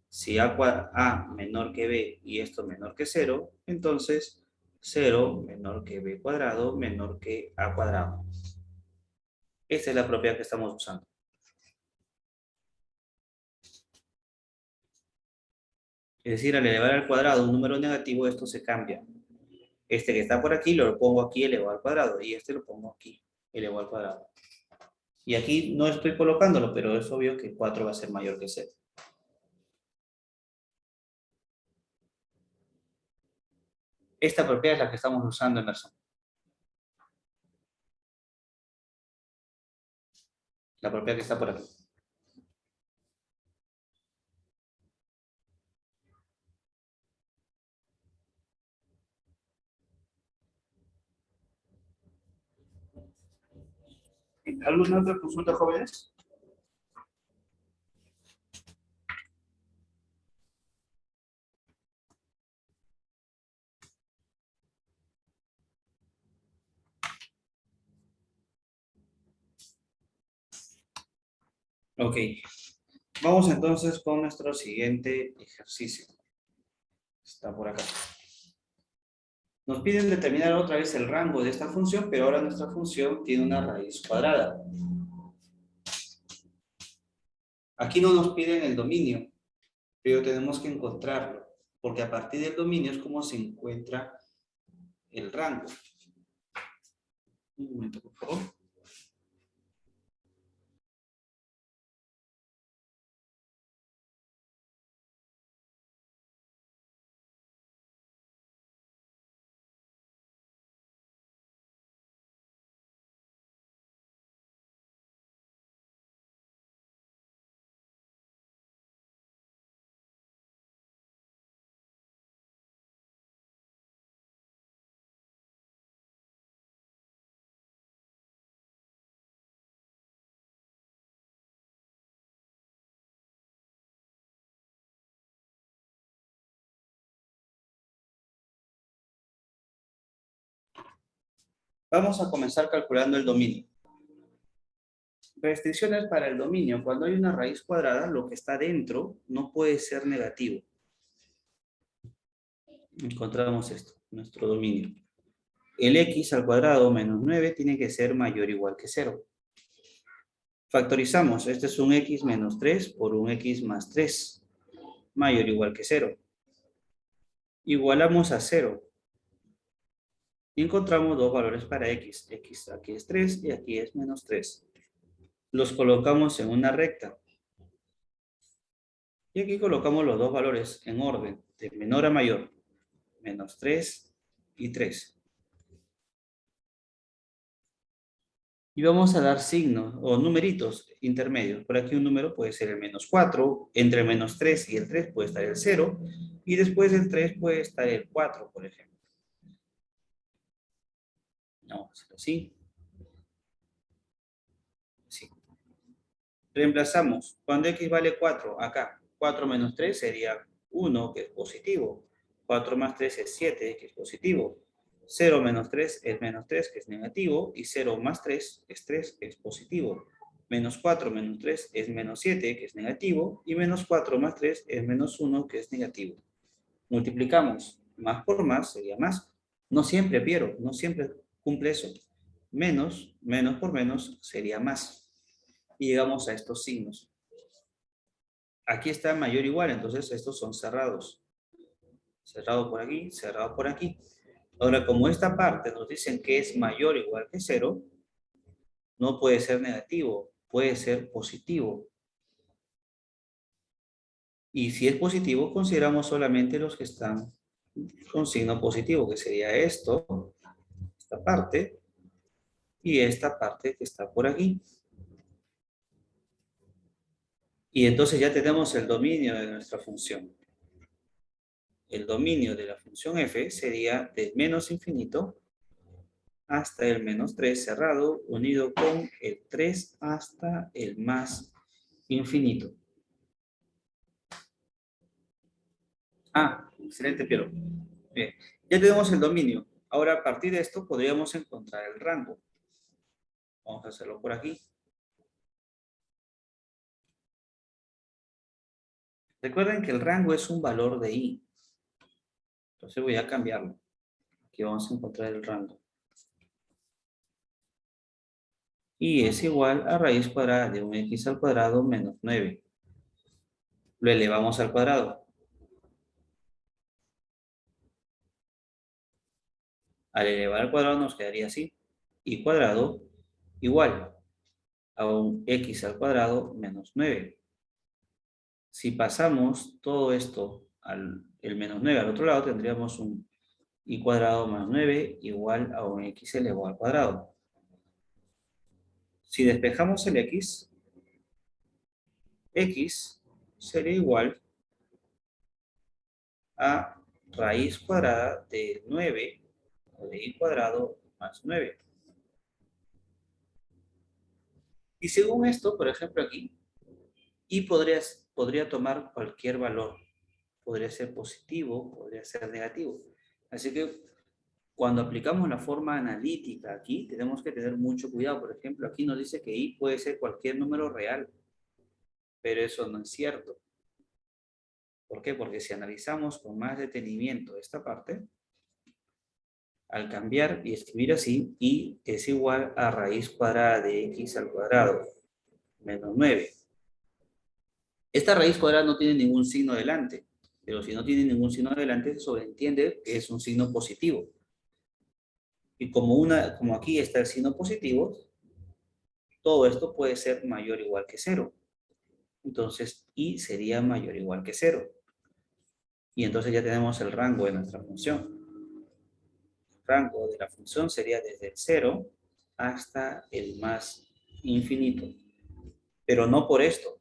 A: Si A menor que B y esto menor que 0, entonces 0 menor que B cuadrado menor que A cuadrado. Esta es la propiedad que estamos usando. Es decir, al elevar al cuadrado un número negativo, esto se cambia. Este que está por aquí lo pongo aquí elevado al cuadrado y este lo pongo aquí elevado al cuadrado. Y aquí no estoy colocándolo, pero es obvio que 4 va a ser mayor que 0. Esta propiedad es la que estamos usando en Mersenne. La propiedad que está por aquí. ¿Alguna otra consulta, jóvenes? Ok. Vamos entonces con nuestro siguiente ejercicio. Está por acá. Nos piden determinar otra vez el rango de esta función, pero ahora nuestra función tiene una raíz cuadrada. Aquí no nos piden el dominio, pero tenemos que encontrarlo, porque a partir del dominio es como se encuentra el rango. Un momento, por favor. Vamos a comenzar calculando el dominio. Restricciones para el dominio. Cuando hay una raíz cuadrada, lo que está dentro no puede ser negativo. Encontramos esto, nuestro dominio. El x al cuadrado menos 9 tiene que ser mayor o igual que 0. Factorizamos. Este es un x menos 3 por un x más 3. Mayor o igual que 0. Igualamos a 0. Y encontramos dos valores para x. X aquí es 3 y aquí es menos 3. Los colocamos en una recta. Y aquí colocamos los dos valores en orden, de menor a mayor. Menos 3 y 3. Y vamos a dar signos o numeritos intermedios. Por aquí un número puede ser el menos 4. Entre el menos 3 y el 3 puede estar el 0. Y después del 3 puede estar el 4, por ejemplo. Vamos a hacerlo así. Sí. Reemplazamos. Cuando x vale 4, acá. 4 menos 3 sería 1, que es positivo. 4 más 3 es 7, que es positivo. 0 menos 3 es menos 3, que es negativo. Y 0 más 3 es 3, que es positivo. Menos 4 menos 3 es menos 7, que es negativo. Y menos 4 más 3 es menos 1, que es negativo. Multiplicamos. Más por más sería más. No siempre, Piero, no siempre cumple eso. Menos por menos sería más. Y llegamos a estos signos. Aquí está mayor o igual, entonces estos son cerrados. Cerrado por aquí, cerrado por aquí. Ahora, como esta parte nos dicen que es mayor o igual que 0, no puede ser negativo, puede ser positivo. Y si es positivo, consideramos solamente los que están con signo positivo, que sería esto, esta parte, y esta parte que está por aquí. Y entonces ya tenemos el dominio de nuestra función. El dominio de la función f sería del menos infinito hasta el menos 3 cerrado, unido con el 3 hasta el más infinito. Ah, excelente, Piero. Bien, ya tenemos el dominio. Ahora, a partir de esto, podríamos encontrar el rango. Vamos a hacerlo por aquí. Recuerden que el rango es un valor de i. Entonces voy a cambiarlo. Aquí vamos a encontrar el rango. Y es igual a raíz cuadrada de un x al cuadrado menos 9. Lo elevamos al cuadrado. Al elevar al cuadrado nos quedaría así. Y cuadrado igual a un x al cuadrado menos 9. Si pasamos todo esto el menos 9 al otro lado, tendríamos un y cuadrado más 9 igual a un x elevado al cuadrado. Si despejamos el x sería igual a raíz cuadrada de 9 o de y cuadrado más 9. Y según esto, por ejemplo aquí, y podría tomar cualquier valor. Podría ser positivo, podría ser negativo. Así que cuando aplicamos la forma analítica aquí, tenemos que tener mucho cuidado. Por ejemplo, aquí nos dice que y puede ser cualquier número real. Pero eso no es cierto. ¿Por qué? Porque si analizamos con más detenimiento esta parte, al cambiar y escribir así, y es igual a raíz cuadrada de x al cuadrado menos 9. Esta raíz cuadrada no tiene ningún signo delante, pero si no tiene ningún signo delante, se sobreentiende que es un signo positivo. Y como aquí está el signo positivo, todo esto puede ser mayor o igual que 0. Entonces, y sería mayor o igual que 0. Y entonces ya tenemos el rango de nuestra función. El rango de la función sería desde el 0 hasta el más infinito. Pero no por esto.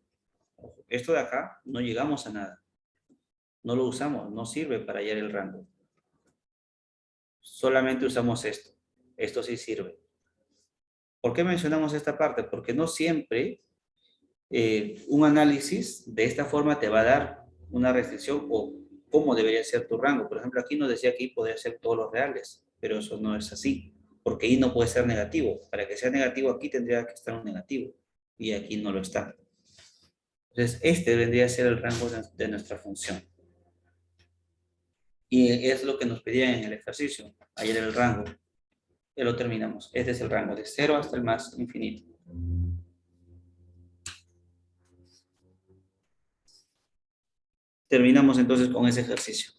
A: Esto de acá no llegamos a nada. No lo usamos, no sirve para hallar el rango. Solamente usamos esto. Esto sí sirve. ¿Por qué mencionamos esta parte? Porque no siempre un análisis de esta forma te va a dar una restricción o cómo debería ser tu rango. Por ejemplo, aquí nos decía que podría ser todos los reales, pero eso no es así. porque y no puede ser negativo. Para que sea negativo aquí tendría que estar un negativo, y aquí no lo está. Entonces, este vendría a ser el rango de nuestra función. Y es lo que nos pedían en el ejercicio. Ahí era el rango. Ya lo terminamos. Este es el rango de 0 hasta el más infinito. Terminamos entonces con ese ejercicio.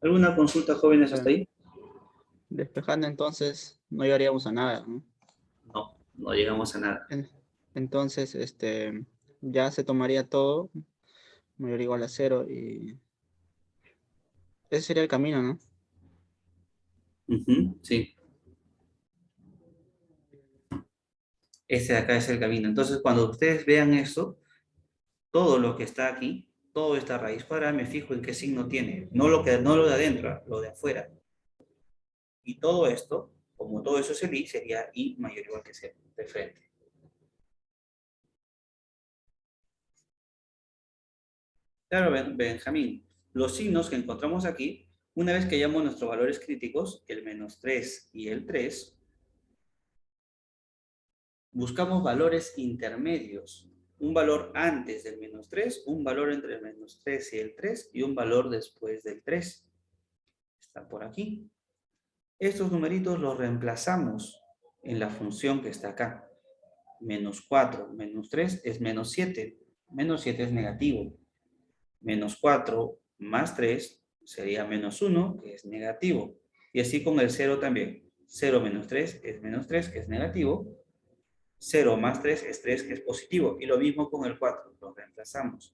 A: ¿Alguna consulta, jóvenes, hasta ahí?
D: Despejando entonces, no llegaríamos a nada, ¿no?
A: No, no llegamos a nada.
D: Entonces, ya se tomaría todo, mayor o igual a 0, y ese sería el camino, ¿no?
A: Ujú, sí. Este de acá es el camino. Entonces, cuando ustedes vean eso, todo lo que está aquí, toda esta raíz cuadrada, me fijo en qué signo tiene. No lo de adentro, lo de afuera. Y todo esto, como todo eso es el i, sería i mayor o igual que 0, de frente. Claro, Benjamín, los signos que encontramos aquí, una vez que hallamos nuestros valores críticos, el -3 y el 3, buscamos valores intermedios. Un valor antes del -3, un valor entre el -3 y el 3, y un valor después del 3. Está por aquí. Estos numeritos los reemplazamos en la función que está acá. -4 menos 3 es -7. -7 es negativo. -4 más 3 sería -1, que es negativo. Y así con el 0 también. 0 menos 3 es -3, que es negativo. 0 más 3 es 3, que es positivo. Y lo mismo con el 4, lo reemplazamos.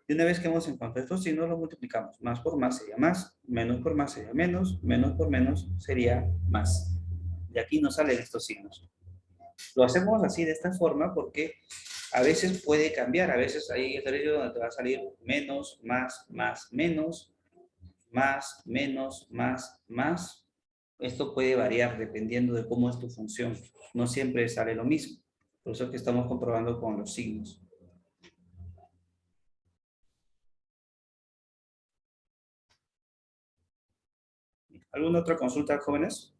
A: Y una vez que hemos encontrado estos signos, los multiplicamos. Más por más sería más, menos por más sería menos, menos por menos sería más. De aquí nos salen estos signos. Lo hacemos así de esta forma porque a veces puede cambiar. A veces hay ejercicios donde te va a salir menos, más, menos, más, menos, más, más. Esto puede variar dependiendo de cómo es tu función. No siempre sale lo mismo. Por eso es que estamos comprobando con los signos. ¿Alguna otra consulta, jóvenes?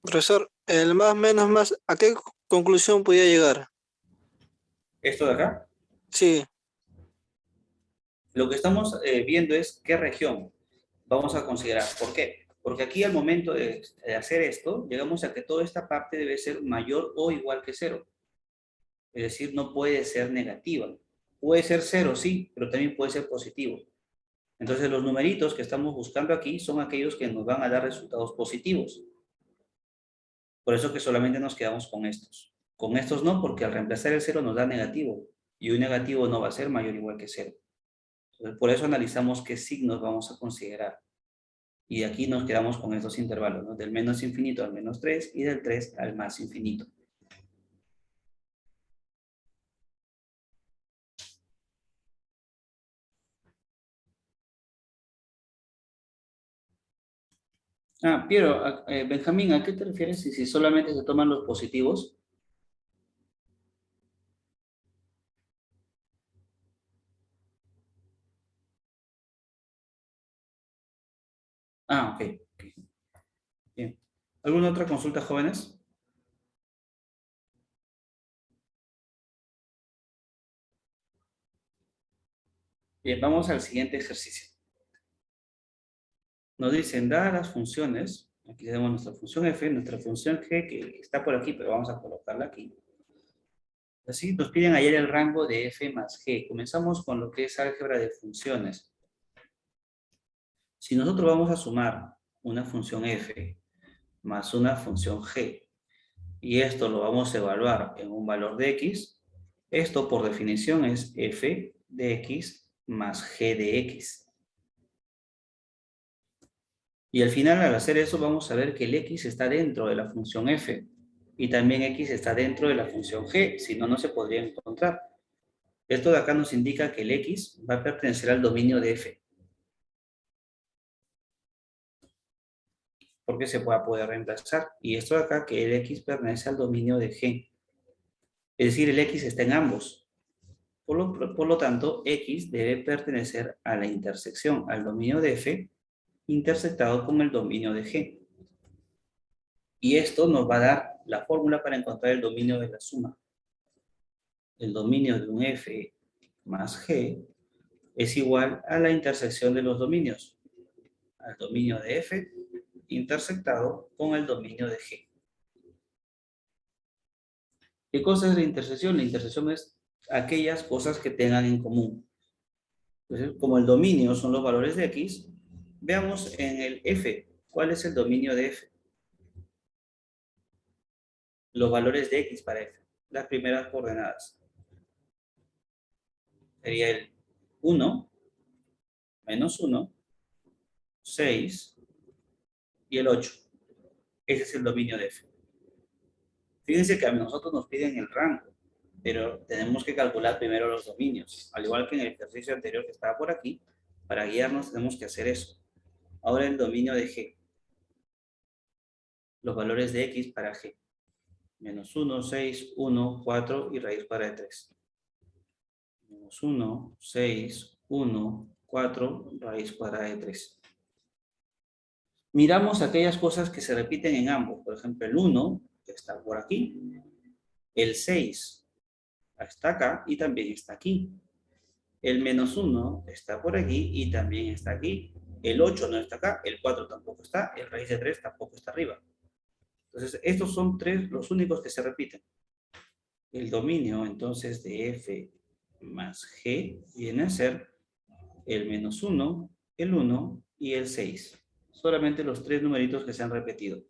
F: Profesor, el más menos más, ¿a qué conclusión podía llegar?
A: Esto de acá.
F: Sí,
A: Lo que estamos viendo es qué región vamos a considerar. ¿Por qué? Porque aquí al momento de hacer esto, llegamos a que toda esta parte debe ser mayor o igual que 0. Es decir, no puede ser negativa. Puede ser 0, sí, pero también puede ser positivo. Entonces, los numeritos que estamos buscando aquí son aquellos que nos van a dar resultados positivos. Por eso que solamente nos quedamos con estos. Con estos no, porque al reemplazar el 0 nos da negativo. Y un negativo no va a ser mayor o igual que 0. Entonces, por eso analizamos qué signos vamos a considerar. Y aquí nos quedamos con estos intervalos, ¿no? Del menos infinito al -3 y del 3 al más infinito. Piero, Benjamín, ¿a qué te refieres si solamente se toman los positivos? Ok. Bien. ¿Alguna otra consulta, jóvenes? Bien, vamos al siguiente ejercicio. Nos dicen, dadas las funciones, aquí tenemos nuestra función f, nuestra función g, que está por aquí, pero vamos a colocarla aquí. Así nos piden ayer el rango de f más g. Comenzamos con lo que es álgebra de funciones. Si nosotros vamos a sumar una función f más una función g, y esto lo vamos a evaluar en un valor de x, esto por definición es f de x más g de x. Y al final, al hacer eso, vamos a ver que el x está dentro de la función f, y también x está dentro de la función g, si no, no se podría encontrar. Esto de acá nos indica que el x va a pertenecer al dominio de f, porque se va a poder reemplazar. Y esto de acá, que el x pertenece al dominio de g. Es decir, el x está en ambos. Por lo tanto, x debe pertenecer a la intersección, al dominio de f, intersectado con el dominio de G. Y esto nos va a dar la fórmula para encontrar el dominio de la suma. El dominio de un F más G es igual a la intersección de los dominios. Al dominio de F intersectado con el dominio de G. ¿Qué cosa es la intersección? La intersección es aquellas cosas que tengan en común. Entonces, como el dominio son los valores de X, veamos en el F. ¿Cuál es el dominio de F? Los valores de X para F. Las primeras coordenadas. Sería el 1, menos 1, 6 y el 8. Ese es el dominio de F. Fíjense que a nosotros nos piden el rango, pero tenemos que calcular primero los dominios. Al igual que en el ejercicio anterior que estaba por aquí, para guiarnos tenemos que hacer eso. Ahora el dominio de G. Los valores de X para G. Menos 1, 6, 1, 4 y raíz cuadrada de 3. Menos 1, 6, 1, 4, raíz cuadrada de 3. Miramos aquellas cosas que se repiten en ambos. Por ejemplo, el 1 está por aquí. El 6 está acá y también está aquí. El menos 1 está por aquí y también está aquí. El 8 no está acá, el 4 tampoco está, el raíz de 3 tampoco está arriba. Entonces, estos son los únicos que se repiten. El dominio, entonces, de F más G viene a ser el menos 1, el 1 y el 6. Solamente los 3 numeritos que se han repetido.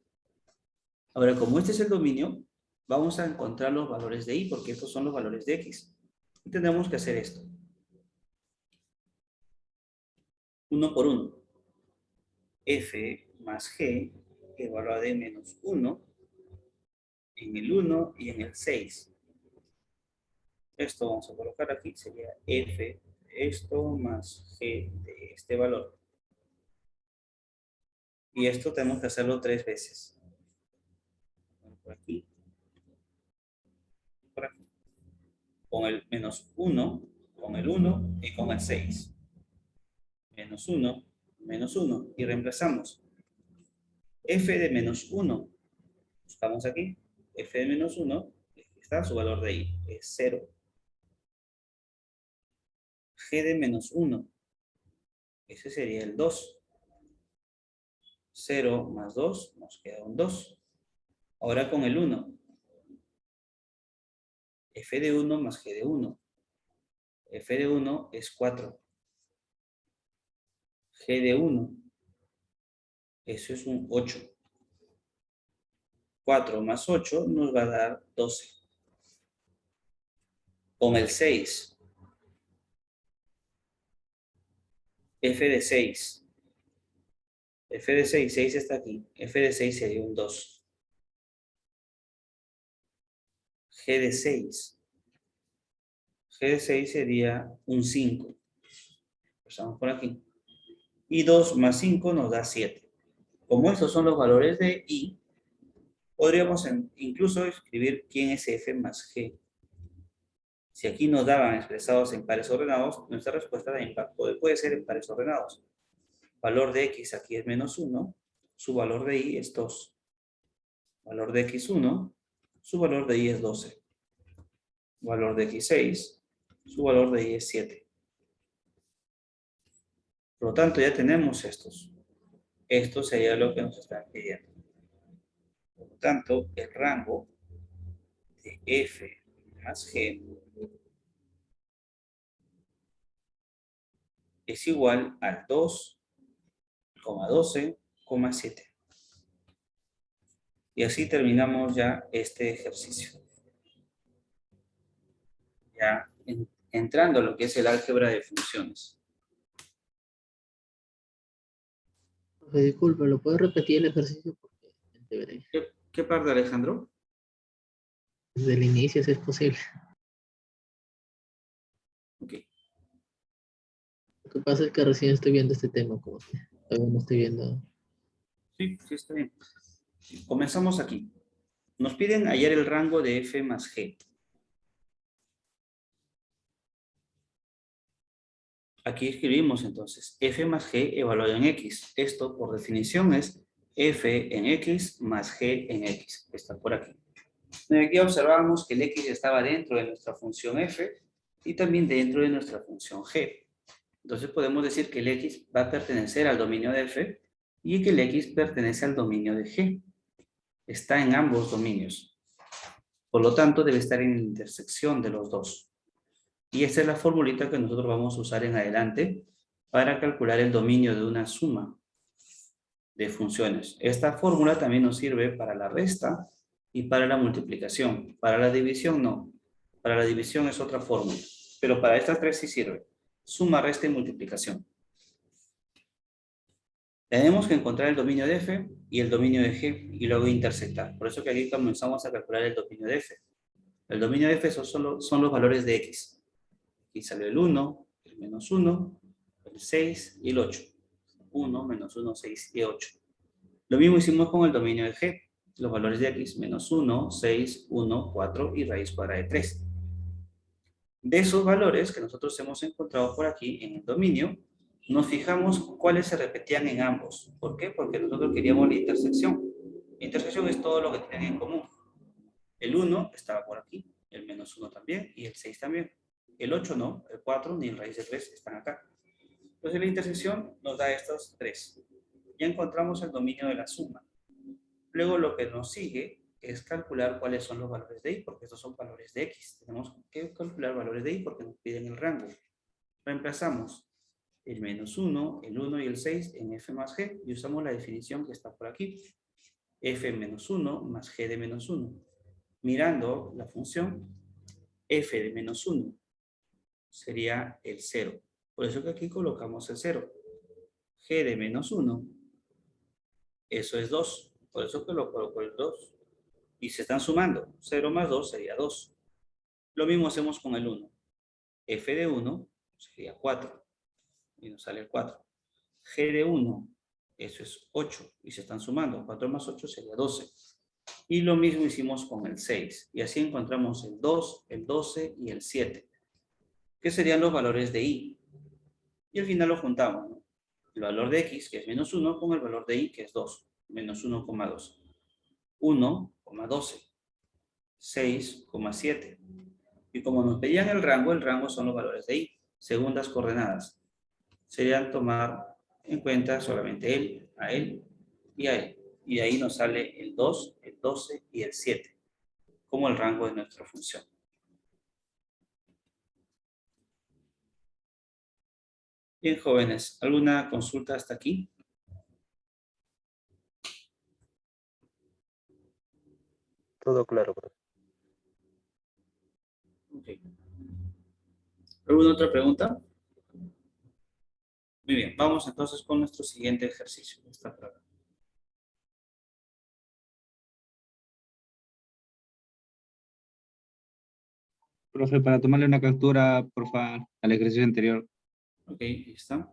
A: Ahora, como este es el dominio, vamos a encontrar los valores de Y, porque estos son los valores de X. Y tenemos que hacer esto. 1 por 1. F más G igual a de menos 1 en el 1 y en el 6. Esto vamos a colocar aquí, sería F de esto más G de este valor. Y esto tenemos que hacerlo 3 veces. Por aquí. Por aquí. Con el menos 1, con el 1 y con el 6. Menos 1, menos 1. Y reemplazamos. F de menos 1. Buscamos aquí. F de menos 1. Está su valor de Y. Es 0. G de menos 1. Ese sería el 2. 0 más 2 nos queda un 2. Ahora con el 1. F de 1 más G de 1. F de 1 es 4. G de 1. Eso es un 8. 4 más 8 nos va a dar 12. Con el 6. F de 6. F de 6, 6 está aquí. F de 6 sería un 2. G de 6. G de 6 sería un 5. Empezamos por aquí. Y 2 más 5 nos da 7. Como estos son los valores de Y, podríamos incluso escribir quién es F más G. Si aquí nos daban expresados en pares ordenados, nuestra respuesta también puede ser en pares ordenados. Valor de X aquí es menos 1, su valor de Y es 2. Valor de X1, su valor de Y es 12. Valor de X6, su valor de Y es 7. Por lo tanto, ya tenemos estos. Esto sería lo que nos están pidiendo. Por lo tanto, el rango de F más G es igual al 2,12,7. Y así terminamos ya este ejercicio. Ya entrando a lo que es el álgebra de funciones.
C: Disculpe, ¿lo puedes repetir el ejercicio? Porque deberé.
A: ¿Qué parte, Alejandro?
C: Desde el inicio, si es posible.
A: Ok.
C: Lo que pasa es que recién estoy viendo este tema, como que todavía no estoy viendo.
A: Sí, está bien. Comenzamos aquí. Nos piden hallar el rango de F más G. Aquí escribimos entonces f más g evaluado en x. Esto por definición es f en x más g en x. Está por aquí. Y aquí observamos que el x estaba dentro de nuestra función f y también dentro de nuestra función g. Entonces podemos decir que el x va a pertenecer al dominio de f y que el x pertenece al dominio de g. Está en ambos dominios. Por lo tanto, debe estar en la intersección de los dos. Y esta es la formulita que nosotros vamos a usar en adelante para calcular el dominio de una suma de funciones. Esta fórmula también nos sirve para la resta y para la multiplicación. Para la división no. Para la división es otra fórmula. Pero para estas tres sí sirve. Suma, resta y multiplicación. Tenemos que encontrar el dominio de f y el dominio de g y luego intersectar. Por eso que aquí comenzamos a calcular el dominio de f. El dominio de f son los valores de x. Aquí salió el 1, el menos 1, el 6 y el 8. 1, menos 1, 6 y 8. Lo mismo hicimos con el dominio de g. Los valores de x, menos 1, 6, 1, 4 y raíz cuadrada de 3. De esos valores que nosotros hemos encontrado por aquí en el dominio, nos fijamos cuáles se repetían en ambos. ¿Por qué? Porque nosotros queríamos la intersección. La intersección es todo lo que tienen en común. El 1 estaba por aquí, el menos 1 también y el 6 también. El 8 no, el 4 ni el raíz de 3 están acá. Entonces la intersección nos da estos tres. Ya encontramos el dominio de la suma. Luego lo que nos sigue es calcular cuáles son los valores de y, porque estos son valores de x. Tenemos que calcular valores de y porque nos piden el rango. Reemplazamos el menos 1, el 1 y el 6 en f más g y usamos la definición que está por aquí. F menos 1 más g de menos 1. Mirando la función, f de menos 1 sería el 0. Por eso que aquí colocamos el 0. G de menos 1, eso es 2. Por eso que lo coloco el 2. Y se están sumando. 0 más 2 sería 2. Lo mismo hacemos con el 1. F de 1 sería 4. Y nos sale el 4. G de 1, eso es 8. Y se están sumando. 4 más 8 sería 12. Y lo mismo hicimos con el 6. Y así encontramos el 2, el 12 y el 7. Que serían los valores de y. Y al final lo juntamos, ¿no? El valor de x, que es menos 1, con el valor de y, que es 2. Menos 1,2. 1,12. 6,7. Y como nos pedían el rango son los valores de y, segundas coordenadas. Serían tomar en cuenta solamente él, a él y a él. Y de ahí nos sale el 2, el 12 y el 7, como el rango de nuestra función. Bien, jóvenes, ¿alguna consulta hasta aquí?
E: Todo claro, profe.
A: Okay. ¿Alguna otra pregunta? Muy bien, vamos entonces con nuestro siguiente ejercicio. Está por acá.
G: Profe, para tomarle una captura, por favor, al ejercicio anterior.
A: Ok, ahí está.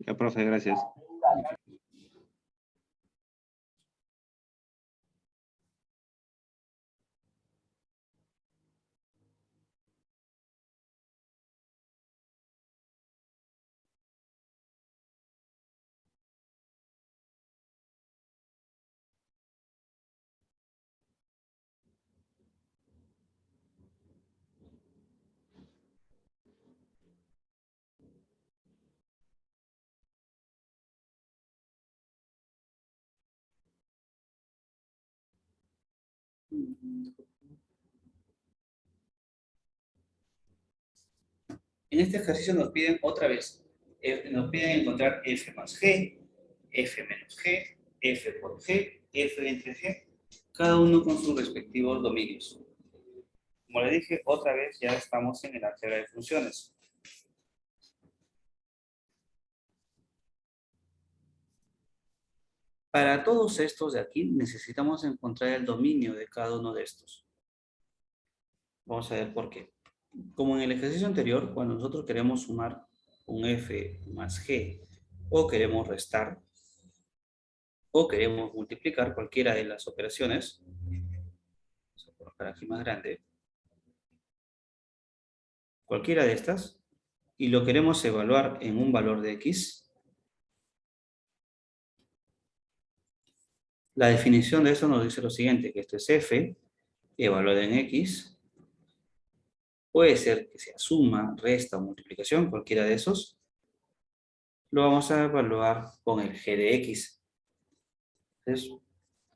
G: Ya, profe, gracias. En este ejercicio nos piden otra vez, nos piden encontrar f más g, f menos g, f por g, f entre g, cada uno con sus respectivos dominios. Como le dije, otra vez ya estamos en el álgebra de funciones.
A: Para todos estos de aquí necesitamos encontrar el dominio de cada uno de estos. Vamos a ver por qué. Como en el ejercicio anterior, cuando nosotros queremos sumar un f más g, o queremos restar, o queremos multiplicar cualquiera de las operaciones, vamos a colocar aquí más grande, cualquiera de estas, y lo queremos evaluar en un valor de x, la definición de eso nos dice lo siguiente, que esto es f, evaluado en x, puede ser que sea suma, resta o multiplicación, cualquiera de esos, lo vamos a evaluar con el g de x. Entonces,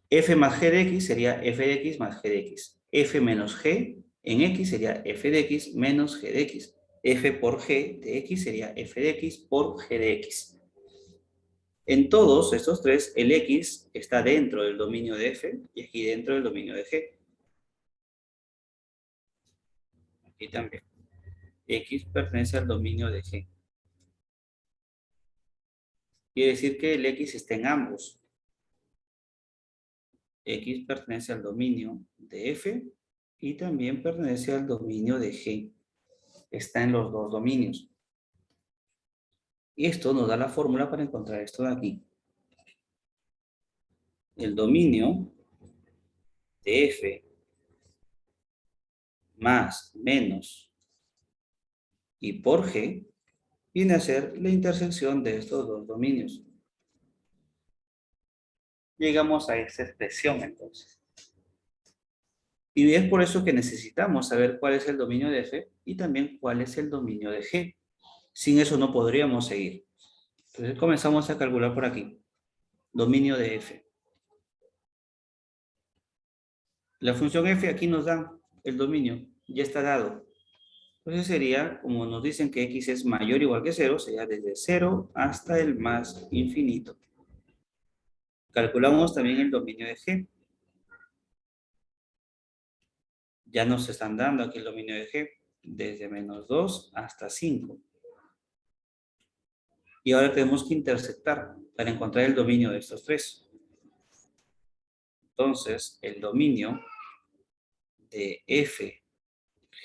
A: f más g de x sería f de x más g de x. F menos g en x sería f de x menos g de x. F por g de x sería f de x por g de x. En todos estos tres, el x está dentro del dominio de f y aquí dentro del dominio de g. Aquí también. X pertenece al dominio de g. Quiere decir que el x está en ambos. X pertenece al dominio de f y también pertenece al dominio de g. Está en los dos dominios. Y esto nos da la fórmula para encontrar esto de aquí. El dominio de f más menos y por g viene a ser la intersección de estos dos dominios. Llegamos a esta expresión entonces. Y es por eso que necesitamos saber cuál es el dominio de f y también cuál es el dominio de g. Sin eso no podríamos seguir. Entonces comenzamos a calcular por aquí. Dominio de f. La función f aquí nos da el dominio. Ya está dado. Entonces sería, como nos dicen que x es mayor o igual que 0, sería desde 0 hasta el más infinito. Calculamos también el dominio de g. Ya nos están dando aquí el dominio de g. Desde menos 2 hasta 5. Y ahora tenemos que intersectar para encontrar el dominio de estos tres. Entonces, el dominio de f,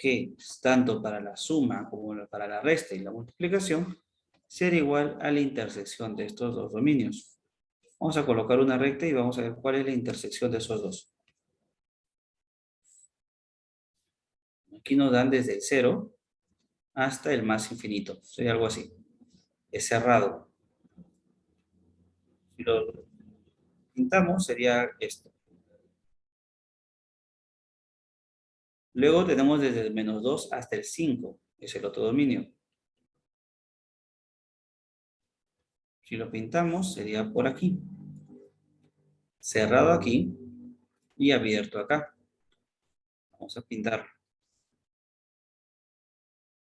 A: g, tanto para la suma como para la resta y la multiplicación, será igual a la intersección de estos dos dominios. Vamos a colocar una recta y vamos a ver cuál es la intersección de esos dos. Aquí nos dan desde el 0 hasta el más infinito. Sería algo así. Es cerrado. Si lo pintamos, sería esto. Luego tenemos desde el menos 2 hasta el 5. Es el otro dominio. Si lo pintamos, sería por aquí. Cerrado aquí y abierto acá. Vamos a pintarlo.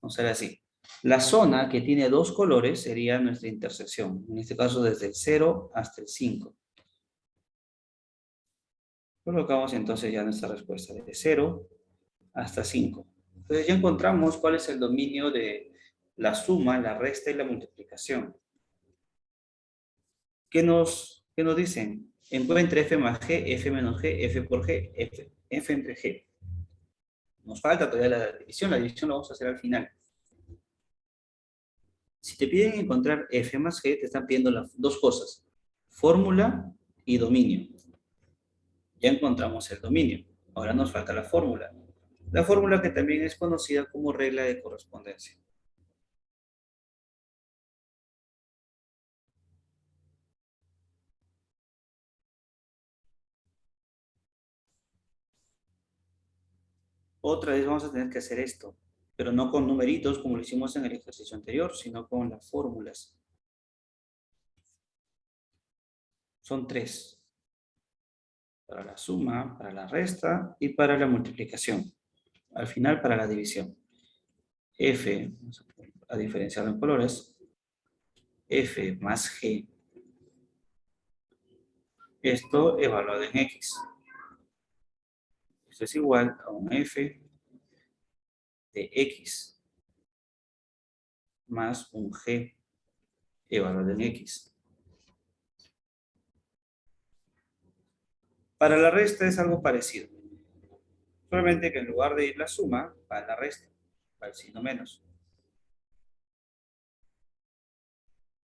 A: Vamos a ver así. La zona que tiene dos colores sería nuestra intersección. En este caso desde el 0 hasta el 5. Colocamos entonces ya nuestra respuesta desde 0 hasta 5. Entonces ya encontramos cuál es el dominio de la suma, la resta y la multiplicación. ¿Qué nos dicen? Encuentre f más g, f menos g, f por g, f entre g. Nos falta todavía la división lo vamos a hacer al final. Si te piden encontrar f más g, te están pidiendo las dos cosas, fórmula y dominio. Ya encontramos el dominio, ahora nos falta la fórmula. La fórmula que también es conocida como regla de correspondencia. Otra vez vamos a tener que hacer esto, pero no con numeritos como lo hicimos en el ejercicio anterior, sino con las fórmulas. Son tres. Para la suma, para la resta y para la multiplicación. Al final para la división. F, vamos a diferenciarlo en colores. F más G. Esto evaluado en X. Esto es igual a un F de X más un G evaluado en X.
G: Para la resta es algo parecido. Solamente que en lugar de ir la suma, va la resta, va el signo menos.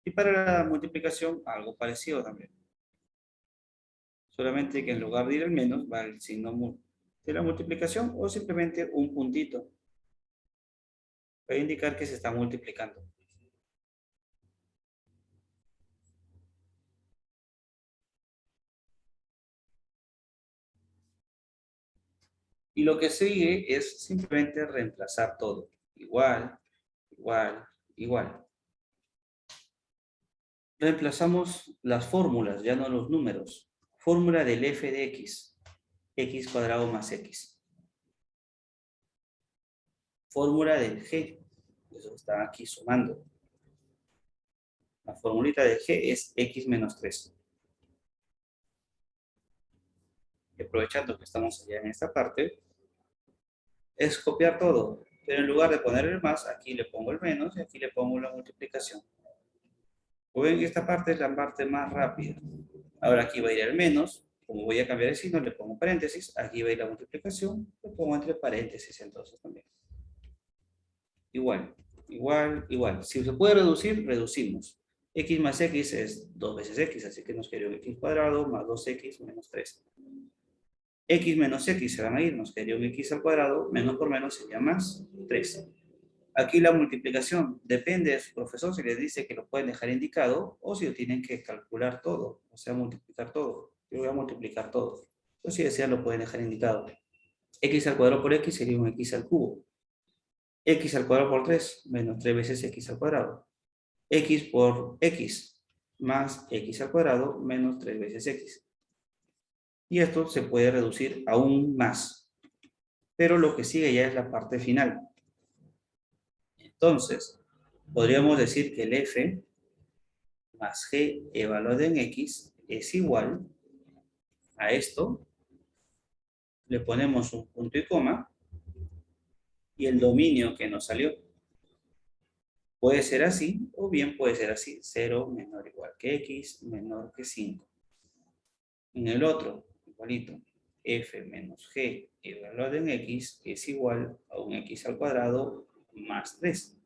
G: Y para la multiplicación, algo parecido también. Solamente que en lugar de ir el menos, va el signo de la multiplicación o simplemente un puntito. Para indicar que se está multiplicando. Y lo que sigue es simplemente reemplazar todo. Igual, igual, igual. Reemplazamos las fórmulas, ya no los números. Fórmula del f de x. X cuadrado más x. Fórmula del g. Eso está aquí sumando. La formulita de g es x menos 3. Y aprovechando que estamos allá en esta parte, es copiar todo. Pero en lugar de poner el más, aquí le pongo el menos y aquí le pongo la multiplicación. Como ven, esta parte es la parte más rápida. Ahora aquí va a ir el menos. Como voy a cambiar el signo, le pongo paréntesis. Aquí va a ir la multiplicación. Le pongo entre paréntesis entonces también. Igual, igual, igual. Si se puede reducir, reducimos. X más X es 2 veces X, así que nos quedaría un X cuadrado más 2X menos 3. X menos X se van a ir, nos quedaría un X al cuadrado, menos por menos sería más 3. Aquí la multiplicación depende de su profesor si les dice que lo pueden dejar indicado o si lo tienen que calcular todo, o sea, multiplicar todo. Yo voy a multiplicar todo. O si desean lo pueden dejar indicado. X al cuadrado por X sería un X al cubo. X al cuadrado por 3 menos 3 veces X al cuadrado. X por X más X al cuadrado menos 3 veces X. Y esto se puede reducir aún más. Pero lo que sigue ya es la parte final. Entonces, podríamos decir que el f más g evaluado en x es igual a esto. Le ponemos un punto y coma. Y el dominio que nos salió. Puede ser así, o bien puede ser así. 0 menor o igual que x menor que 5. En el otro, igualito. F menos g evaluado en x es igual a un x al cuadrado más 3.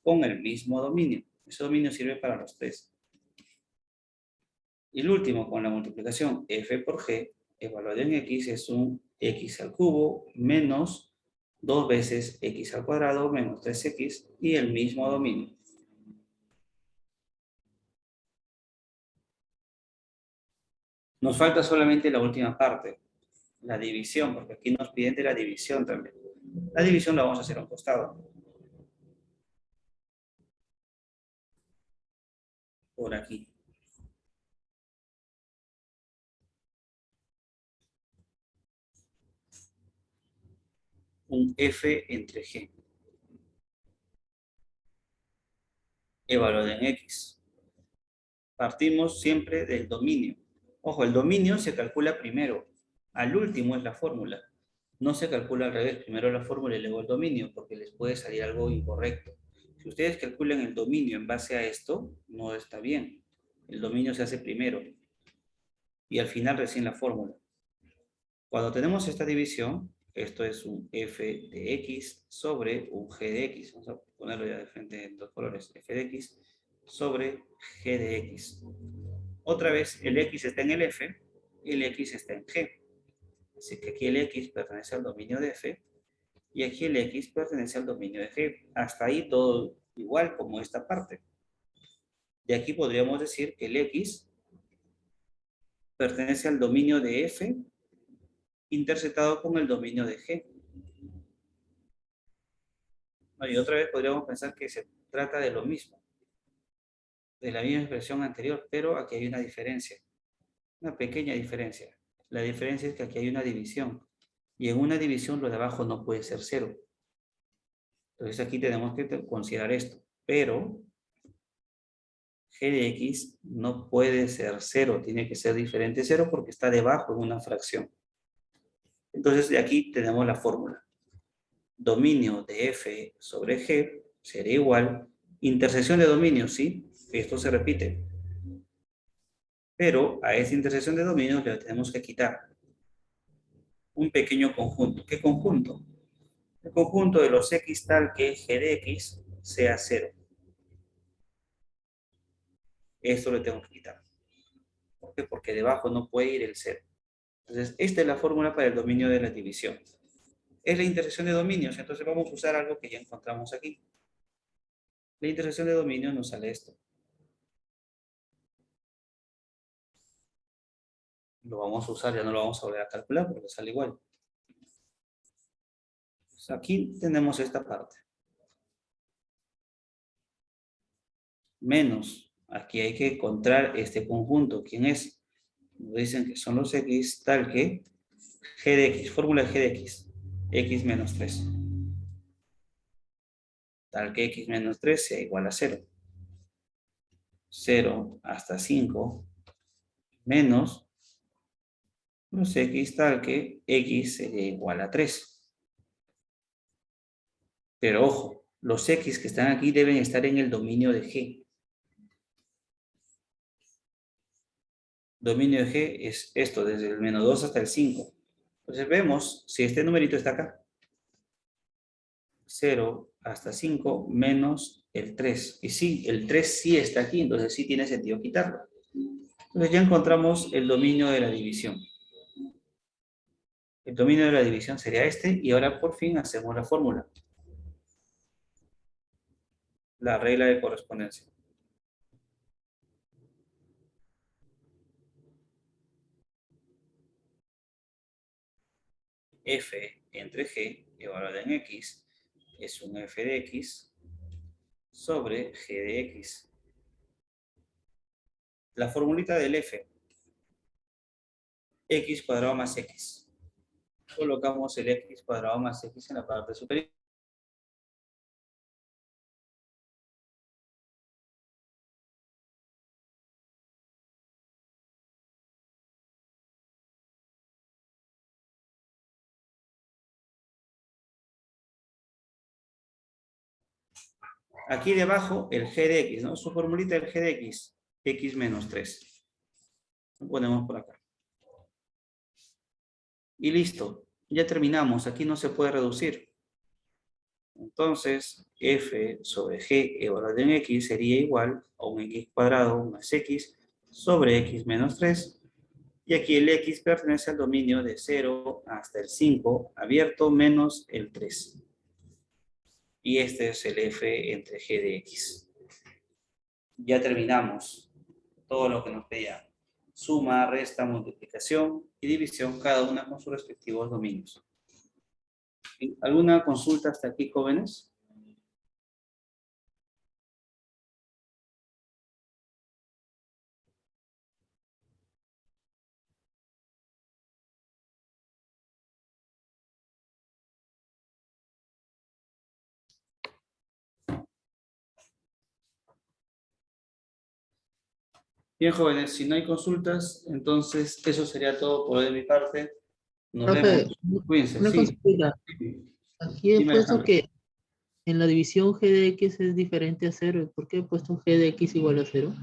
G: Con el mismo dominio. Ese dominio sirve para los tres. Y el último, con la multiplicación f por g, evaluado en x es un x al cubo menos 2 veces x al cuadrado menos 3x y el mismo dominio. Nos falta solamente la última parte, la división, porque aquí nos piden de la división también. La división la vamos a hacer a un costado. Por aquí. Un f entre g. Evaluado en x. Partimos siempre del dominio. Ojo, el dominio se calcula primero. Al último es la fórmula. No se calcula al revés. Primero la fórmula y luego el dominio, porque les puede salir algo incorrecto. Si ustedes calculan el dominio en base a esto, no está bien. El dominio se hace primero. Y al final recién la fórmula. Cuando tenemos esta división, esto es un f de x sobre un g de x. Vamos a ponerlo ya de frente en dos colores. F de x sobre g de x. Otra vez, el x está en el f y el x está en g. Así que aquí el x pertenece al dominio de f y aquí el x pertenece al dominio de g. Hasta ahí todo igual como esta parte. De aquí podríamos decir que el x pertenece al dominio de f interceptado con el dominio de g. Y otra vez podríamos pensar que se trata de lo mismo, de la misma expresión anterior, pero aquí hay una diferencia, una pequeña diferencia. La diferencia es que aquí hay una división, y en una división lo de abajo no puede ser 0. Entonces aquí tenemos que considerar esto, pero g de x no puede ser 0, tiene que ser diferente de 0 porque está debajo en una fracción. Entonces de aquí tenemos la fórmula. Dominio de f sobre g sería igual, intersección de dominios, ¿sí? Esto se repite.
A: Pero a esta intersección de dominios le tenemos que quitar un pequeño conjunto. ¿Qué conjunto? El conjunto de los x tal que g de x sea 0. Esto le tengo que quitar. ¿Por qué? Porque debajo no puede ir el 0. Entonces, esta es la fórmula para el dominio de la división. Es la intersección de dominios, entonces vamos a usar algo que ya encontramos aquí. La intersección de dominios nos sale esto. Lo vamos a usar, ya no lo vamos a volver a calcular porque sale igual. Pues aquí tenemos esta parte. Menos, aquí hay que encontrar este conjunto. ¿Quién es? Nos dicen que son los x tal que g de x, fórmula de g de x menos 3. Tal que x menos 3 sea igual a 0. 0 hasta 5 menos los x tal que x sería igual a 3. Pero ojo, los x que están aquí deben estar en el dominio de G. Dominio de G es esto, desde el menos 2 hasta el 5. Entonces vemos si este numerito está acá. 0 hasta 5 menos el 3. Y sí, el 3 sí está aquí, entonces sí tiene sentido quitarlo. Entonces ya encontramos el dominio de la división. El dominio de la división sería este, y ahora por fin hacemos la fórmula. La regla de correspondencia. F entre G evaluado en X es un F de X sobre G de X. La formulita del F. X cuadrado más X. Colocamos el X cuadrado más X en la parte superior. Aquí debajo el G de X, ¿no? Su formulita del G de X. X menos 3. Lo ponemos por acá. Y listo. Ya terminamos. Aquí no se puede reducir. Entonces, F sobre G evaluado en X sería igual a un X cuadrado más X sobre X menos 3. Y aquí el X pertenece al dominio de 0 hasta el 5 abierto menos el 3. Y este es el F entre G de X. Ya terminamos todo lo que nos pedía. Suma, resta, multiplicación y división, cada una con sus respectivos dominios. ¿Alguna consulta hasta aquí, jóvenes? Bien, jóvenes, si no hay consultas, entonces eso sería todo por hoy de mi parte. Nos
C: Profe,
A: vemos. Cuídense,
C: una
A: sí.
C: consulta. Aquí he
A: Dime,
C: puesto
A: Alejandro.
C: que en la división g de x es diferente a 0. ¿Por qué he puesto g de x igual a 0?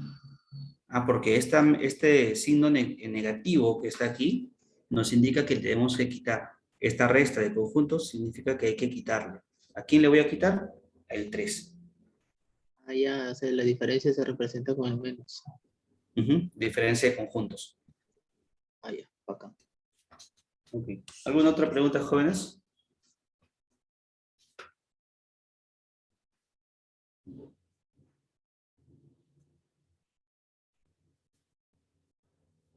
A: Porque este signo negativo que está aquí nos indica que tenemos que quitar. Esta resta de conjuntos significa que hay que quitarle. ¿A quién le voy a quitar? El 3.
C: Ah, ya, o sea, la diferencia se representa con el menos.
A: Diferencia de conjuntos.
C: Ah, ya, bacán.
A: Okay. ¿Alguna otra pregunta, jóvenes?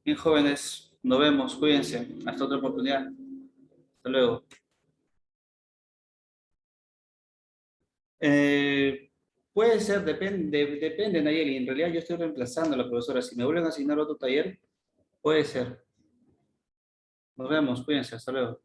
A: Bien, jóvenes, nos vemos, cuídense. Hasta otra oportunidad. Hasta luego. Puede ser, depende, Nayeli. En realidad yo estoy reemplazando a la profesora. Si me vuelven a asignar otro taller, puede ser. Nos vemos, cuídense, hasta luego.